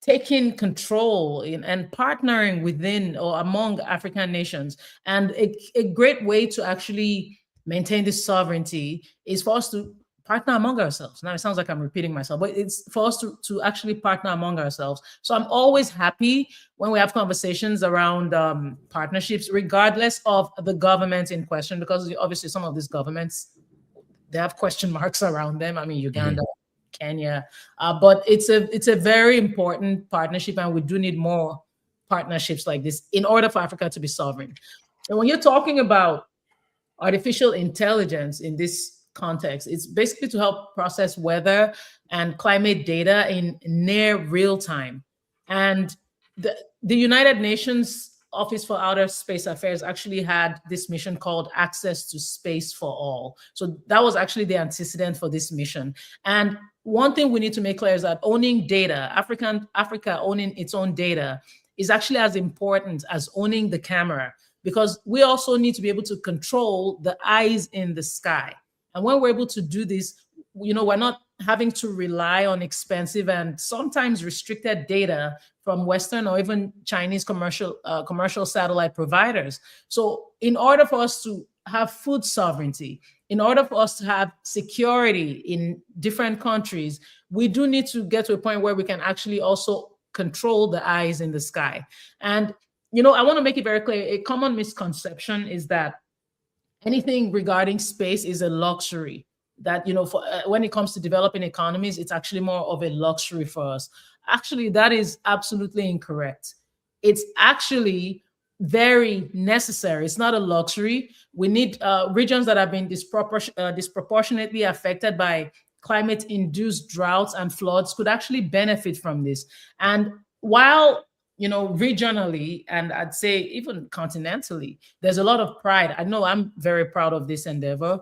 taking control and partnering within or among African nations. And a great way to actually maintain this sovereignty is for us to partner among ourselves. Now it sounds like I'm repeating myself, but it's for us to actually partner among ourselves. So I'm always happy when we have conversations around partnerships, regardless of the government in question, because obviously some of these governments, they have question marks around them. I mean, Uganda, Kenya, but it's a very important partnership, and we do need more partnerships like this in order for Africa to be sovereign. And when you're talking about artificial intelligence in this context, it's basically to help process weather and climate data in near real time. And the United Nations Office for Outer Space Affairs actually had this mission called Access to Space for All. So that was actually the antecedent for this mission. And one thing we need to make clear is that owning data, Africa owning its own data, is actually as important as owning the camera, because we also need to be able to control the eyes in the sky. And when we're able to do this, we're not having to rely on expensive and sometimes restricted data from Western or even Chinese commercial satellite providers. So in order for us to have food sovereignty, in order for us to have security in different countries, we do need to get to a point where we can actually also control the eyes in the sky. And, I want to make it very clear, a common misconception is that anything regarding space is a luxury, that, when it comes to developing economies, it's actually more of a luxury for us. Actually, that is absolutely incorrect. It's actually very necessary. It's not a luxury. We need regions that have been disproportionately affected by climate-induced droughts and floods could actually benefit from this. And while, regionally, and I'd say even continentally, there's a lot of pride. I know I'm very proud of this endeavor,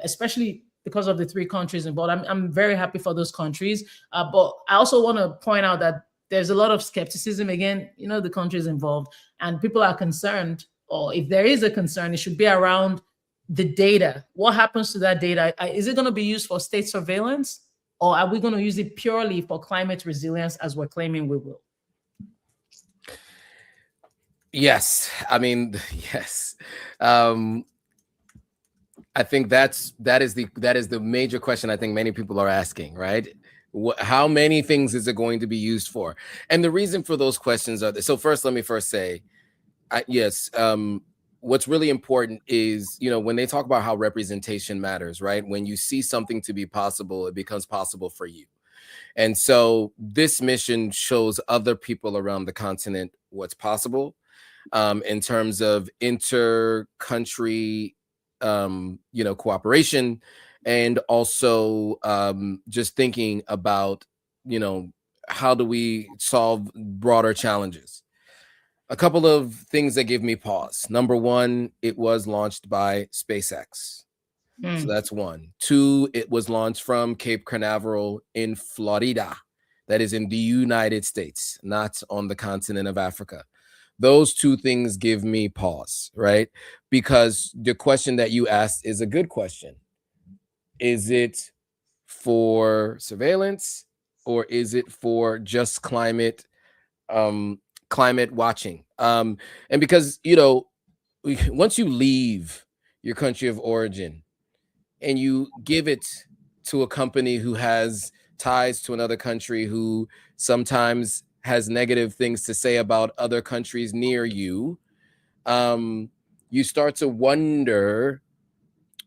especially because of the 3 countries involved. I'm very happy for those countries. But I also want to point out that there's a lot of skepticism, again, the countries involved, and people are concerned, or if there is a concern, it should be around the data. What happens to that data? Is it going to be used for state surveillance, or are we going to use it purely for climate resilience as we're claiming we will? Yes. I mean, yes. I think that is the major question I think many people are asking, right? How many things is it going to be used for? And the reason for those questions are so first, let me say, yes, what's really important is, when they talk about how representation matters, right? When you see something to be possible, it becomes possible for you. And so this mission shows other people around the continent what's possible in terms of inter-country cooperation, and also just thinking about, how do we solve broader challenges? A couple of things that give me pause. Number one, it was launched by SpaceX. So that's one. 2, it was launched from Cape Canaveral in Florida. That is in the United States, not on the continent of Africa. Those 2 things give me pause, right? Because the question that you asked is a good question. Is it for surveillance, or is it for just climate watching? And because, once you leave your country of origin and you give it to a company who has ties to another country, who sometimes has negative things to say about other countries near you, you start to wonder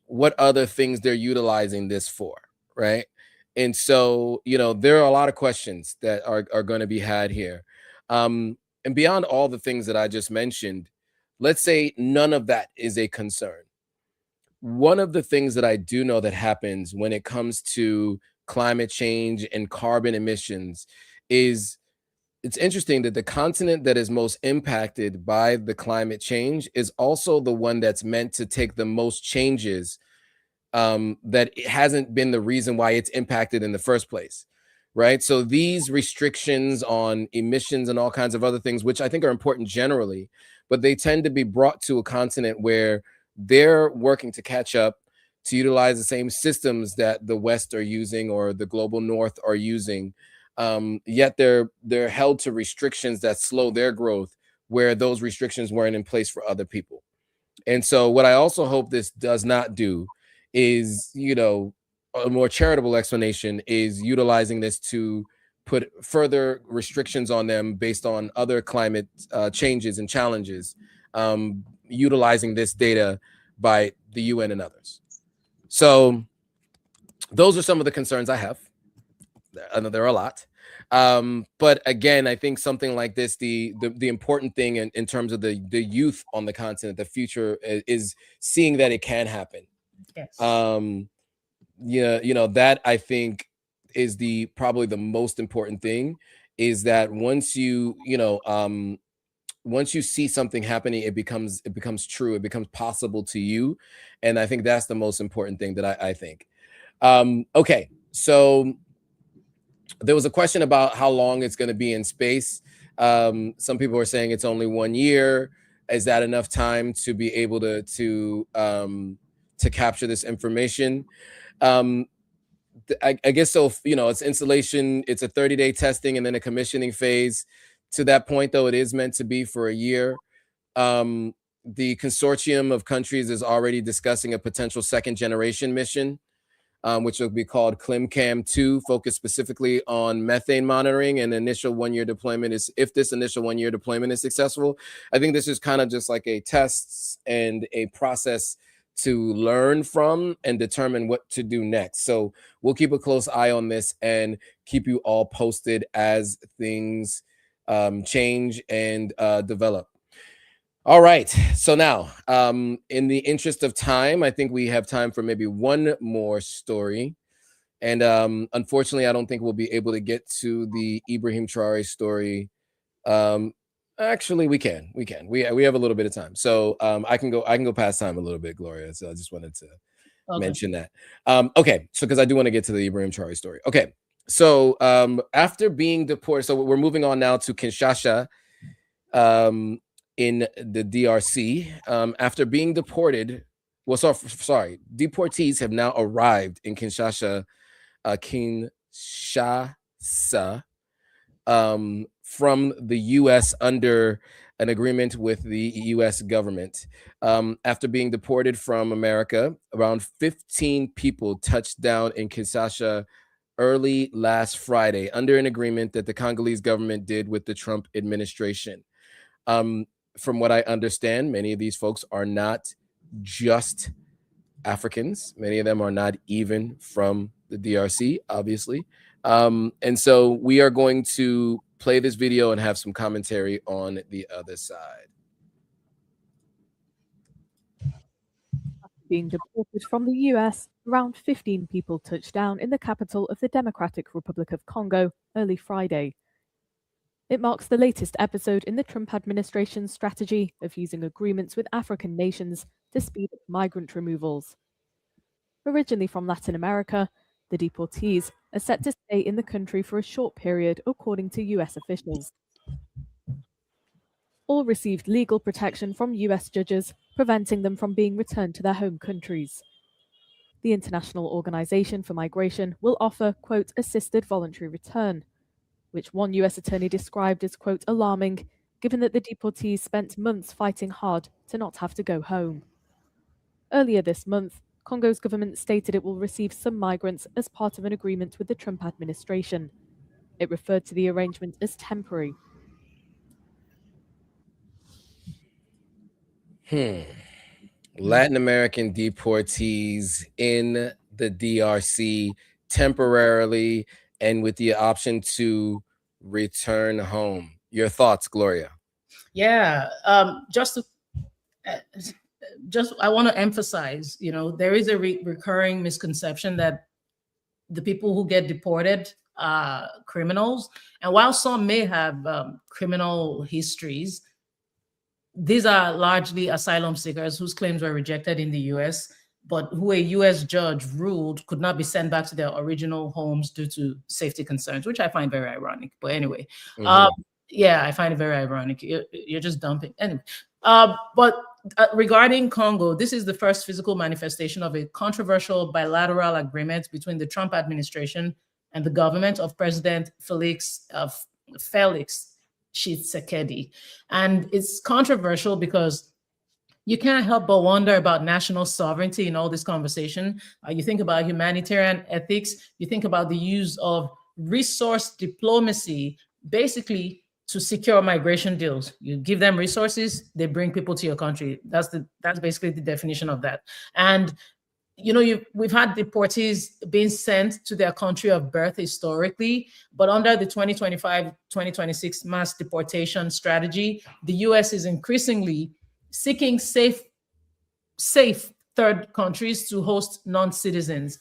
what other things they're utilizing this for, right? And so, there are a lot of questions that are going to be had here. And beyond all the things that I just mentioned, let's say none of that is a concern. One of the things that I do know that happens when it comes to climate change and carbon emissions is, it's interesting that the continent that is most impacted by the climate change is also the one that's meant to take the most changes, that it hasn't been the reason why it's impacted in the first place, right? So these restrictions on emissions and all kinds of other things, which I think are important generally, but they tend to be brought to a continent where they're working to catch up. to utilize the same systems that the West are using or the global North are using. Yet they're held to restrictions that slow their growth where those restrictions weren't in place for other people. And so what I also hope this does not do is, you know, a more charitable explanation is utilizing this to put further restrictions on them based on other climate changes and challenges, utilizing this data by the UN and others. So those are some of the concerns I have. I know there are a lot. But again, I think something like this, the important thing in terms of the youth on the continent, the future is seeing that it can happen. Yes. Yeah, you know, that I think is probably the most important thing, is that once you see something happening, it becomes true, it becomes possible to you. And I think that's the most important thing that I think. Okay, so there was a question about how long it's going to be in space. Some people are saying it's only 1 year. Is that enough time to be able to capture this information? I guess so. You know, it's installation. It's a 30-day testing and then a commissioning phase. To that point, though, it is meant to be for a year. The consortium of countries is already discussing a potential second-generation mission, which will be called ClimCam-2, focused specifically on methane monitoring. And initial 1 year deployment is, if this initial 1 year deployment is successful, I think this is kind of just like a test and a process to learn from and determine what to do next. So we'll keep a close eye on this and keep you all posted as things change and develop. All right. So now, in the interest of time, I think we have time for maybe one more story. And unfortunately, I don't think we'll be able to get to the Ibrahim Traoré story. Actually, we can. We have a little bit of time. So I can go past time a little bit, Gloria. So I just wanted to mention that. Okay. So because I do want to get to the Ibrahim Traoré story. Okay. So after being deported, so we're moving on now to Kinshasa. In the DRC, after being deported, deportees have now arrived in Kinshasa, from the U.S. under an agreement with the U.S. government. After being deported from America, around 15 people touched down in Kinshasa early last Friday under an agreement that the Congolese government did with the Trump administration. From what I understand, many of these folks are not just Africans. Many of them are not even from the DRC, obviously. And so we are going to play this video and have some commentary on the other side. Being deported from the US, around 15 people touched down in the capital of the Democratic Republic of Congo early Friday. It marks the latest episode in the Trump administration's strategy of using agreements with African nations to speed up migrant removals. Originally from Latin America, the deportees are set to stay in the country for a short period, according to US officials. All received legal protection from US judges, preventing them from being returned to their home countries. The International Organization for Migration will offer, quote, assisted voluntary return, which one US attorney described as, quote, alarming, given that the deportees spent months fighting hard to not have to go home. Earlier this month, Congo's government stated it will receive some migrants as part of an agreement with the Trump administration. It referred to the arrangement as temporary. Latin American deportees in the DRC temporarily and with the option to return home. Your thoughts, Gloria? Yeah, I want to emphasize, you know, there is a recurring misconception that the people who get deported are criminals. And while some may have criminal histories, these are largely asylum seekers whose claims were rejected in the US, but who a US judge ruled could not be sent back to their original homes due to safety concerns, which I find very ironic. But anyway, yeah, I find it very ironic. You're just dumping. Anyway, but regarding Congo, this is the first physical manifestation of a controversial bilateral agreement between the Trump administration and the government of President Felix Tshisekedi. And it's controversial because you can't help but wonder about national sovereignty in all this conversation. You think about humanitarian ethics, you think about the use of resource diplomacy, basically to secure migration deals. You give them resources, they bring people to your country. That's basically the definition of that. And we've had deportees being sent to their country of birth historically, but under the 2025-2026 mass deportation strategy, the US is increasingly seeking safe third countries to host non-citizens.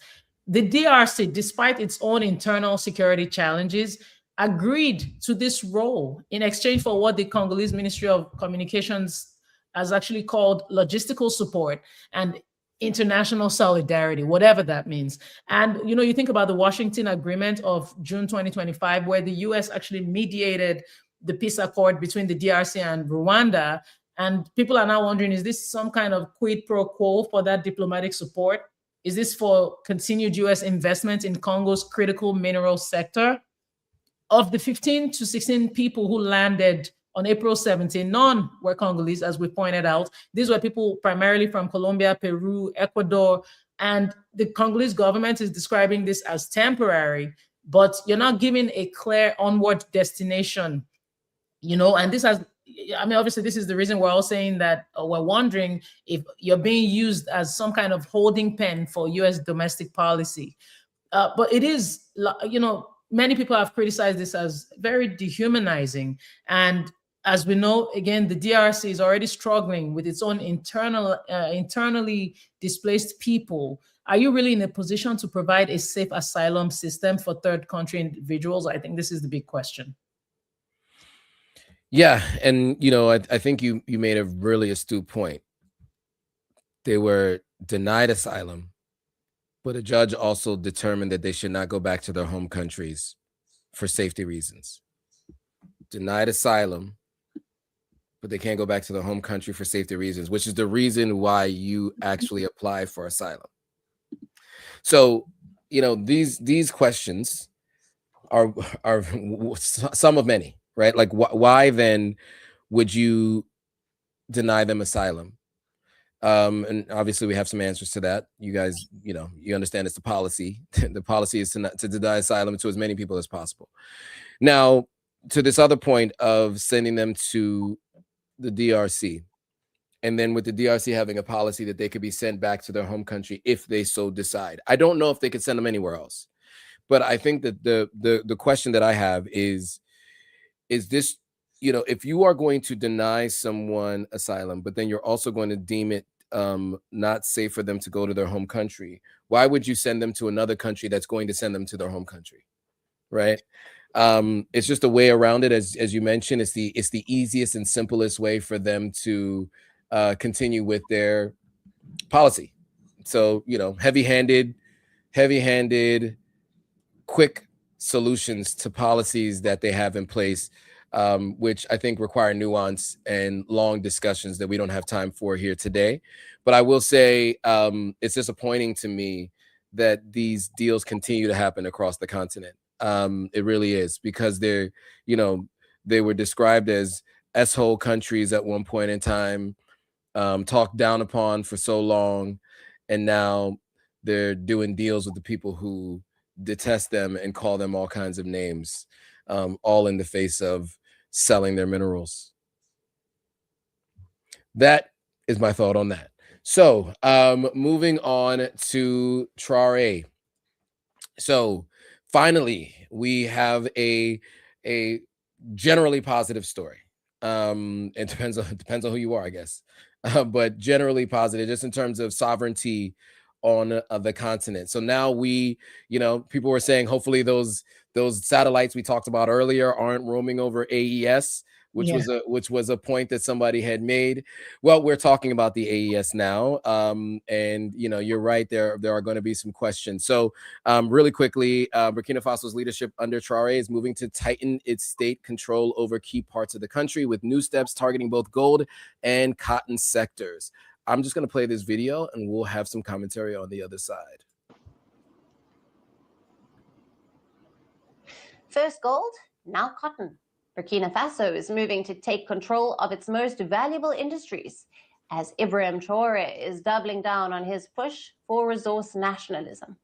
The DRC, despite its own internal security challenges, agreed to this role in exchange for what the Congolese Ministry of Communications has actually called logistical support and international solidarity, whatever that means. And you think about the Washington Agreement of June 2025, where the US actually mediated the peace accord between the DRC and Rwanda. And people are now wondering, is this some kind of quid pro quo for that diplomatic support? Is this for continued US investment in Congo's critical mineral sector? Of the 15 to 16 people who landed on April 17, none were Congolese, as we pointed out. These were people primarily from Colombia, Peru, Ecuador, and the Congolese government is describing this as temporary, but you're not giving a clear onward destination, and this has, obviously this is the reason we're all saying that we're wondering if you're being used as some kind of holding pen for US domestic policy. But it is, many people have criticized this as very dehumanizing. And as we know, again, the DRC is already struggling with its own internally displaced people. Are you really in a position to provide a safe asylum system for third country individuals? I think this is the big question. Yeah, and I think you made a really astute point. They were denied asylum, but a judge also determined that they should not go back to their home countries for safety reasons. Denied asylum, but they can't go back to their home country for safety reasons, which is the reason why you actually apply for asylum. So, these questions are some of many, right? Like, why then would you deny them asylum? And obviously we have some answers to that. You guys, you understand it's the policy. The policy is to deny asylum to as many people as possible. Now, to this other point of sending them to the DRC, and then with the DRC having a policy that they could be sent back to their home country if they so decide. I don't know if they could send them anywhere else, but I think that the question that I have is this, if you are going to deny someone asylum, but then you're also going to deem it not safe for them to go to their home country, why would you send them to another country that's going to send them to their home country, right? It's just a way around it, as you mentioned. It's the easiest and simplest way for them to continue with their policy. So, heavy-handed, quick solutions to policies that they have in place, which I think require nuance and long discussions that we don't have time for here today. But I will say it's disappointing to me that these deals continue to happen across the continent. It really is, because they were described as S-hole countries at one point in time, talked down upon for so long, and now they're doing deals with the people who detest them and call them all kinds of names, all in the face of selling their minerals. That is my thought on that. So moving on to Traoré. So finally, we have a generally positive story. It depends on who you are, I guess, but generally positive, just in terms of sovereignty on the continent. So now people were saying hopefully those satellites we talked about earlier aren't roaming over AES, which Yeah. was a point that somebody had made. Well, we're talking about the AES now, and you know, you're right. There are going to be some questions. So, really quickly, Burkina Faso's leadership under Traoré is moving to tighten its state control over key parts of the country, with new steps targeting both gold and cotton sectors. I'm just going to play this video, and we'll have some commentary on the other side. First gold, now cotton. Burkina Faso is moving to take control of its most valuable industries as Ibrahim Traoré is doubling down on his push for resource nationalism.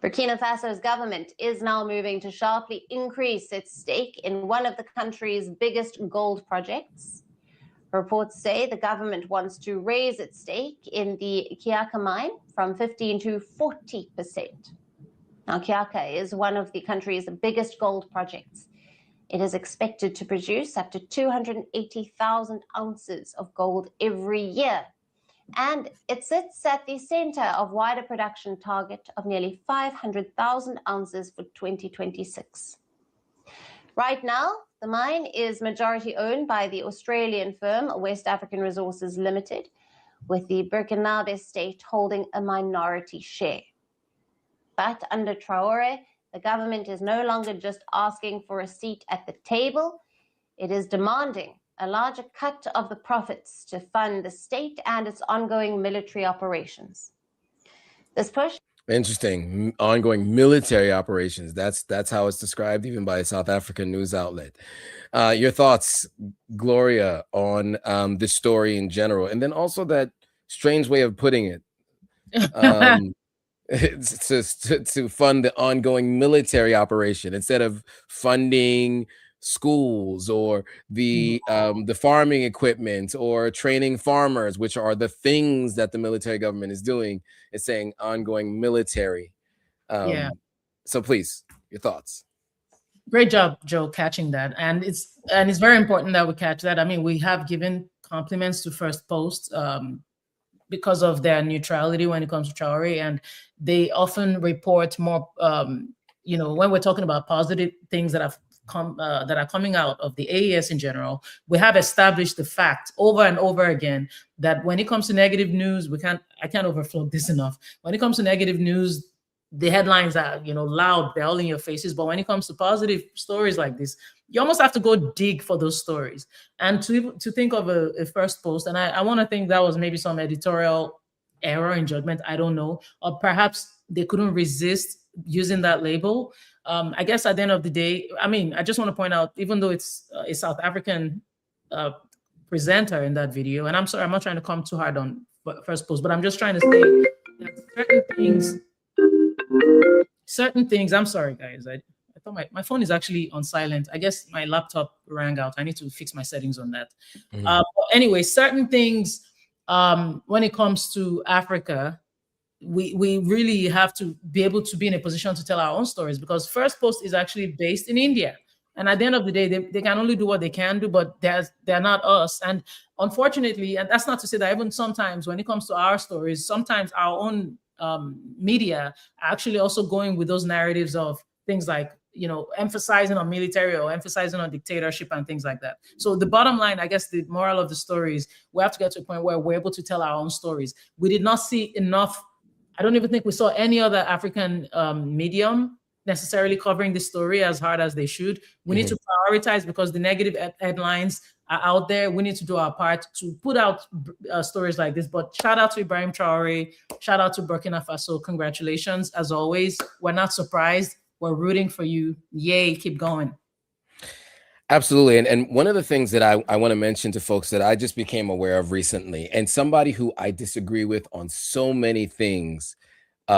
Burkina Faso's government is now moving to sharply increase its stake in one of the country's biggest gold projects. Reports say the government wants to raise its stake in the Kiaka mine from 15 to 40%. Now, Kiaka is one of the country's biggest gold projects. It is expected to produce up to 280,000 ounces of gold every year. And it sits at the center of wider production target of nearly 500,000 ounces for 2026. Right now, the mine is majority owned by the Australian firm West African Resources Limited, with the Burkinabe state holding a minority share. But under Traoré, the government is no longer just asking for a seat at the table. It is demanding a larger cut of the profits to fund the state and its ongoing military operations. This push... Interesting. Ongoing military operations. That's how it's described even by a South African news outlet. Your thoughts, Gloria, on this story in general, and then also that strange way of putting it. To fund the ongoing military operation instead of funding schools or the farming equipment or training farmers, which are the things that the military government is doing. It's saying ongoing military. So please, your thoughts. Great job, Joe, catching that. And it's very important that we catch that. I mean, we have given compliments to First Post because of their neutrality when it comes to Traoré, and they often report more, you know, when we're talking about positive things that have come that are coming out of the AES in general. We have established the fact over and over again that when it comes to negative news, I can't overflow this enough. When it comes to negative news, the headlines are, you know, loud, they're all in your faces. But when it comes to positive stories like this, you almost have to go dig for those stories. And to think of a First Post, and I want to think that was maybe some editorial error in judgment, I don't know, or perhaps they couldn't resist using that label. I guess at the end of the day, I mean, I just want to point out, even though it's a South African presenter in that video, and I'm sorry, I'm not trying to come too hard on First Post, but I'm just trying to say that certain things, I'm sorry, guys. I thought my phone is actually on silent. I guess my laptop rang out. I need to fix my settings on that. Anyway, certain things, when it comes to Africa, we really have to be able to be in a position to tell our own stories, because First Post is actually based in India. And at the end of the day, they can only do what they can do, but they're not us. And unfortunately, and that's not to say that even sometimes when it comes to our stories, sometimes our own media are actually also going with those narratives of things like, you know, emphasizing on military or emphasizing on dictatorship and things like that. So the bottom line, I guess the moral of the story is we have to get to a point where we're able to tell our own stories. We did not see enough. I don't even think we saw any other African medium necessarily covering this story as hard as they should. We need to prioritize, because the negative headlines are out there. We need to do our part to put out stories like this. But shout out to Ibrahim Traoré. Shout out to Burkina Faso. Congratulations. As always, we're not surprised. We're rooting for you. Yay, keep going. Absolutely. And one of the things that I want to mention to folks that I just became aware of recently, and somebody who I disagree with on so many things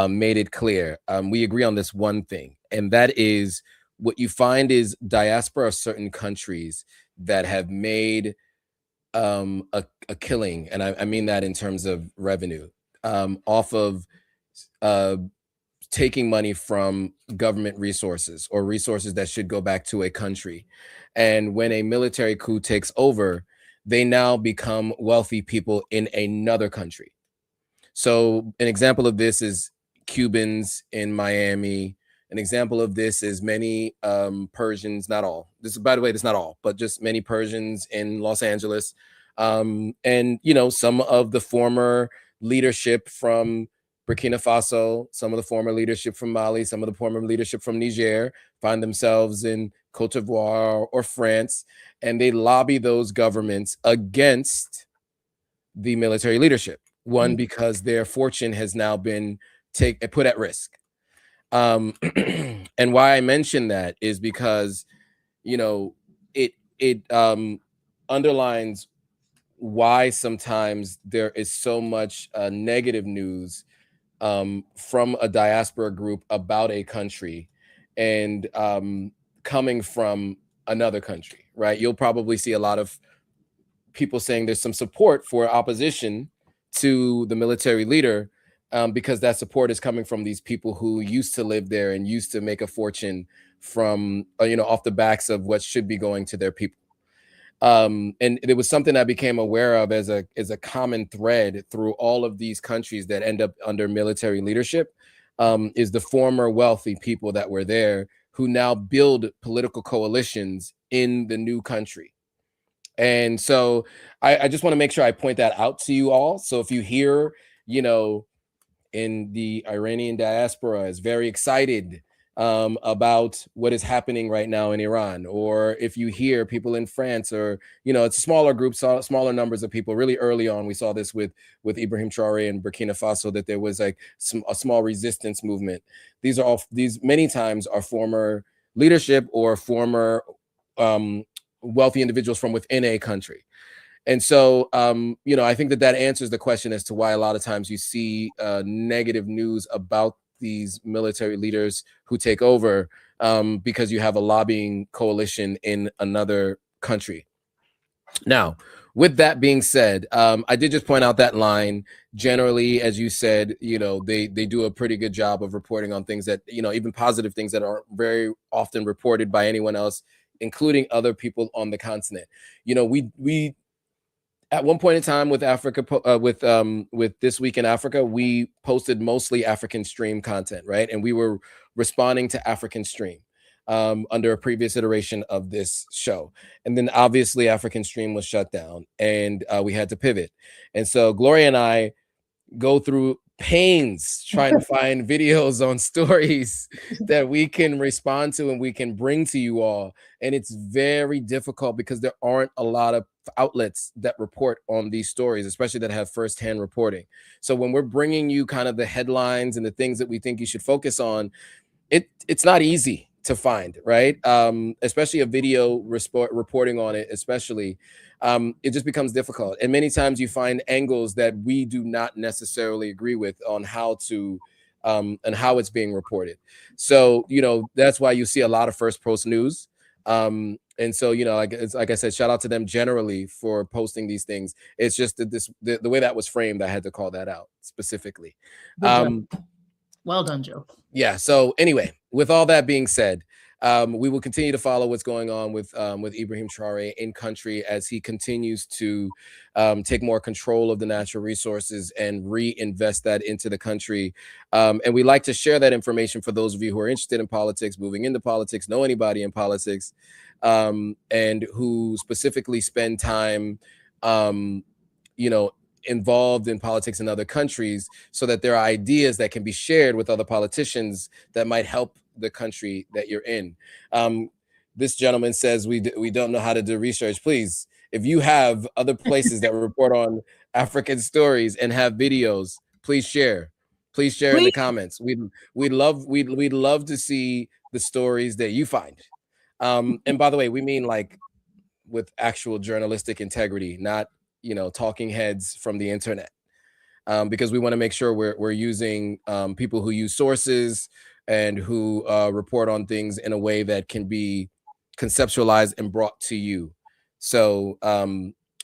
made it clear. We agree on this one thing, and that is what you find is diaspora of certain countries that have made a killing, and I mean that in terms of revenue, off of taking money from government resources or resources that should go back to a country. And when a military coup takes over, they now become wealthy people in another country. So an example of this is Cubans in Miami An example of this is many Persians, not all. This is, by the way, this is not all, but just many Persians in Los Angeles, and some of the former leadership from Burkina Faso, some of the former leadership from Mali, some of the former leadership from Niger find themselves in Cote d'Ivoire or France, and they lobby those governments against the military leadership. One, because their fortune has now been put at risk. And why I mention that is because, it underlines why sometimes there is so much negative news from a diaspora group about a country and coming from another country, right? You'll probably see a lot of people saying there's some support for opposition to the military leader because that support is coming from these people who used to live there and used to make a fortune from, off the backs of what should be going to their people. And it was something I became aware of as a common thread through all of these countries that end up under military leadership, is the former wealthy people that were there who now build political coalitions in the new country. And so I just want to make sure I point that out to you all. So if you hear, in the Iranian diaspora is very excited about what is happening right now in Iran, or if you hear people in France, or it's a smaller group, smaller numbers of people. Really early on, we saw this with Ibrahim Traoré in Burkina Faso, that there was like a small resistance movement. These many times are former leadership or former wealthy individuals from within a country. And so, I think that answers the question as to why a lot of times you see negative news about these military leaders who take over, because you have a lobbying coalition in another country. Now, with that being said, I did just point out that line. Generally, as you said, they do a pretty good job of reporting on things that, even positive things that aren't very often reported by anyone else, including other people on the continent. We at one point in time with Africa, with This Week in Africa, we posted mostly African Stream content, right? And we were responding to African Stream under a previous iteration of this show. And then obviously African Stream was shut down, and we had to pivot. And so Gloria and I go through pains trying to find videos on stories that we can respond to and we can bring to you all. And it's very difficult because there aren't a lot of outlets that report on these stories, especially that have firsthand reporting. So when we're bringing you kind of the headlines and the things that we think you should focus on, it's not easy to find, right? Especially a video reporting on it, especially, it just becomes difficult. And many times you find angles that we do not necessarily agree with on how to, and how it's being reported. So, that's why you see a lot of first post news. And so, like I said, shout out to them generally for posting these things. It's just that the way that was framed, I had to call that out specifically. Well done, Joe. Yeah. So anyway, with all that being said, we will continue to follow what's going on with Ibrahim Traoré in country as he continues to take more control of the natural resources and reinvest that into the country. And we like to share that information for those of you who are interested in politics, moving into politics, know anybody in politics, and who specifically spend time, involved in politics in other countries, so that there are ideas that can be shared with other politicians that might help the country that you're in. This gentleman says we don't know how to do research. Please, if you have other places that report on African stories and have videos, please share. Please share in the comments. We'd love to see the stories that you find. And by the way, we mean like with actual journalistic integrity, not talking heads from the internet, because we want to make sure we're using people who use sources and who report on things in a way that can be conceptualized and brought to you. So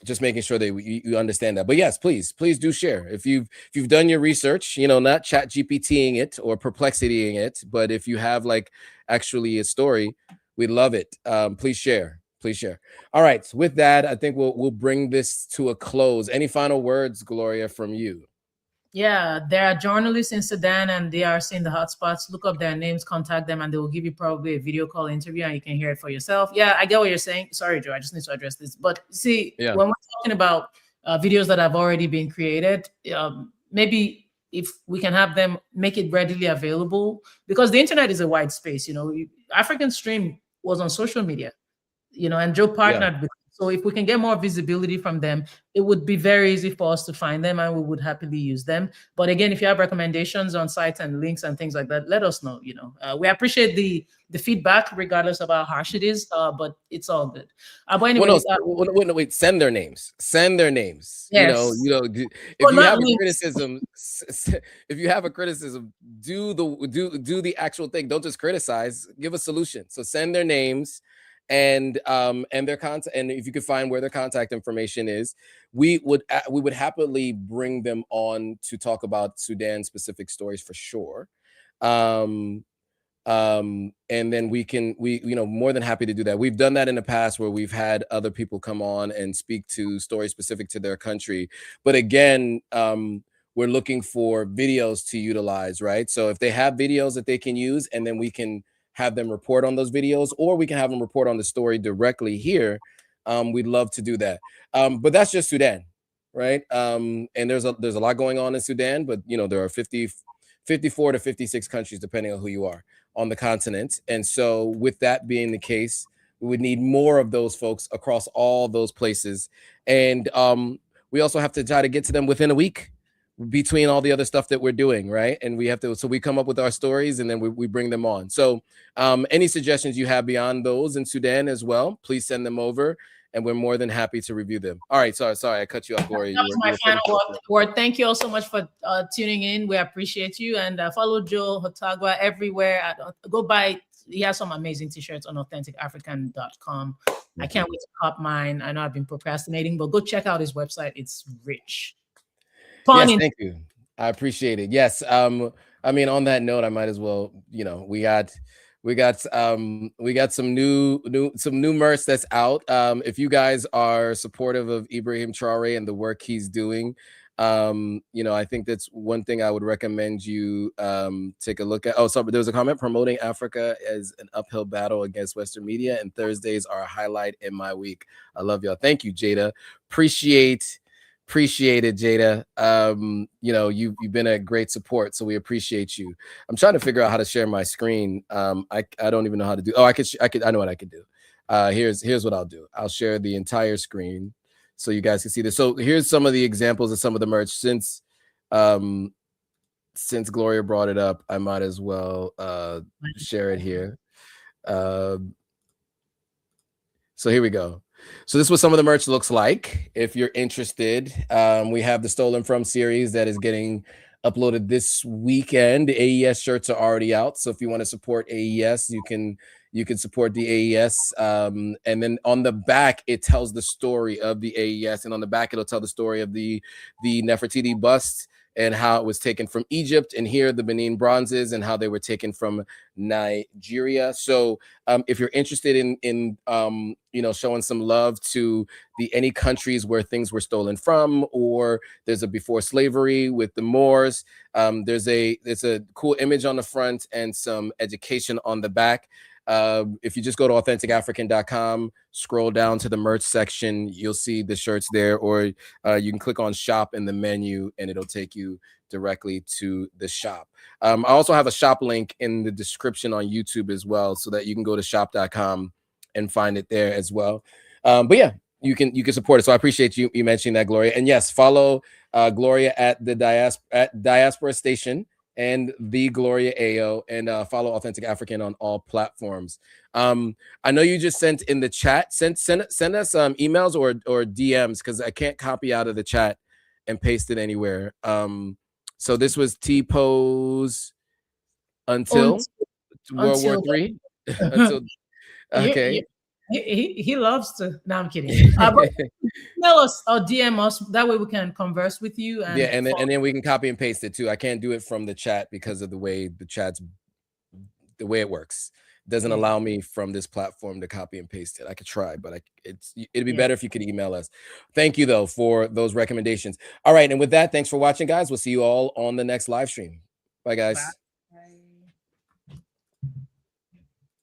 just making sure that you understand that. But yes, please do share if you've done your research. Not chat GPTing it or perplexitying it, but if you have like actually a story, we'd love it. Please share. Please share. All right. So with that, I think we'll bring this to a close. Any final words, Gloria, from you? Yeah, there are journalists in Sudan and DRC in the hotspots. Look up their names, contact them, and they will give you probably a video call interview and you can hear it for yourself. Yeah, I get what you're saying. Sorry, Joe, I just need to address this. But see, Yeah. when we're talking about videos that have already been created, maybe if we can have them make it readily available, because the internet is a wide space. You know, African Stream was on social media, you know, and Joe partnered with. So if we can get more visibility from them, it would be very easy for us to find them and we would happily use them. But again, if you have recommendations on sites and links and things like that, let us know. You know, we appreciate the feedback, regardless of how harsh it is, but it's all good. But anyways, wait, send their names. Send their names. Yes. You know, if you have a criticism, if you have a criticism, do the actual thing. Don't just criticize. Give a solution. So send their names. And their contact, and if you could find where their contact information is, we would happily bring them on to talk about Sudan specific stories for sure. And then we more than happy to do that. We've done that in the past where we've had other people come on and speak to stories specific to their country. But again, we're looking for videos to utilize, right? So if they have videos that they can use, and then we can have them report on those videos, or we can have them report on the story directly here. We'd love to do that. But that's just Sudan, right? And there's a lot going on in Sudan, but you know, there are 54 to 56 countries, depending on who you are on the continent. And so with that being the case, we would need more of those folks across all those places. And we also have to try to get to them within a week, between all the other stuff that we're doing, right? And we have to, so we come up with our stories and then we bring them on. So any suggestions you have beyond those in Sudan as well, please send them over and we're more than happy to review them. All right, sorry, I cut you off, Gloria. That was my final word. Thank you all so much for tuning in. We appreciate you, and follow Joe Hotagwa everywhere. Go buy, he has some amazing t-shirts on AuthenticAfrican.com. I can't wait to cop mine. I know I've been procrastinating, but go check out his website. It's rich. Yes, thank you. I appreciate it. Yes. I mean, on that note, I might as well, you know, we got some new merch that's out. If you guys are supportive of Ibrahim Traoré and the work he's doing, you know, I think that's one thing I would recommend you take a look at. Oh, sorry, there was a comment: promoting Africa as an uphill battle against Western media, and Thursdays are a highlight in my week. I love y'all. Thank you, Jada. Appreciate it, Jada. You know, you've been a great support, so we appreciate you. I'm trying to figure out how to share my screen. I don't even know how to do. Oh, I know what I could do. Here's what I'll do. I'll share the entire screen so you guys can see this. So here's some of the examples of some of the merch. Since Gloria brought it up, I might as well share it here. So here we go. So this is what some of the merch looks like. If you're interested, we have the Stolen From series that is getting uploaded this weekend. The AES shirts are already out. So if you want to support AES, you can support the AES. And then on the back, it tells the story of the AES. And on the back, it'll tell the story of the Nefertiti bust and how it was taken from Egypt, and here the Benin bronzes and how they were taken from Nigeria. So if you're interested in you know, showing some love to any countries where things were stolen from, or there's a before slavery with the Moors, there's a cool image on the front and some education on the back. If you just go to AuthenticAfrican.com, scroll down to the merch section, you'll see the shirts there, or you can click on shop in the menu and it'll take you directly to the shop. I also have a shop link in the description on YouTube as well, so that you can go to shop.com and find it there as well. But yeah, you can support it. So I appreciate you mentioning that, Gloria. And yes, follow Gloria at the Diaspora Station and the Gloria Ayo, and follow Authentic African on all platforms. I know you just sent in the chat. Send us emails or DMs, because I can't copy out of the chat and paste it anywhere. So this was T-Pose until World War III. Until, okay. He loves to. No, I'm kidding. But tell us or DM us. That way we can converse with you. And yeah, and then we can copy and paste it too. I can't do it from the chat because of the way it works. doesn't Yeah. allow me from this platform to copy and paste it. I could try, but it'd be Yeah. better if you could email us. Thank you though for those recommendations. All right, and with that, thanks for watching, guys. We'll see you all on the next live stream. Bye, guys. Bye.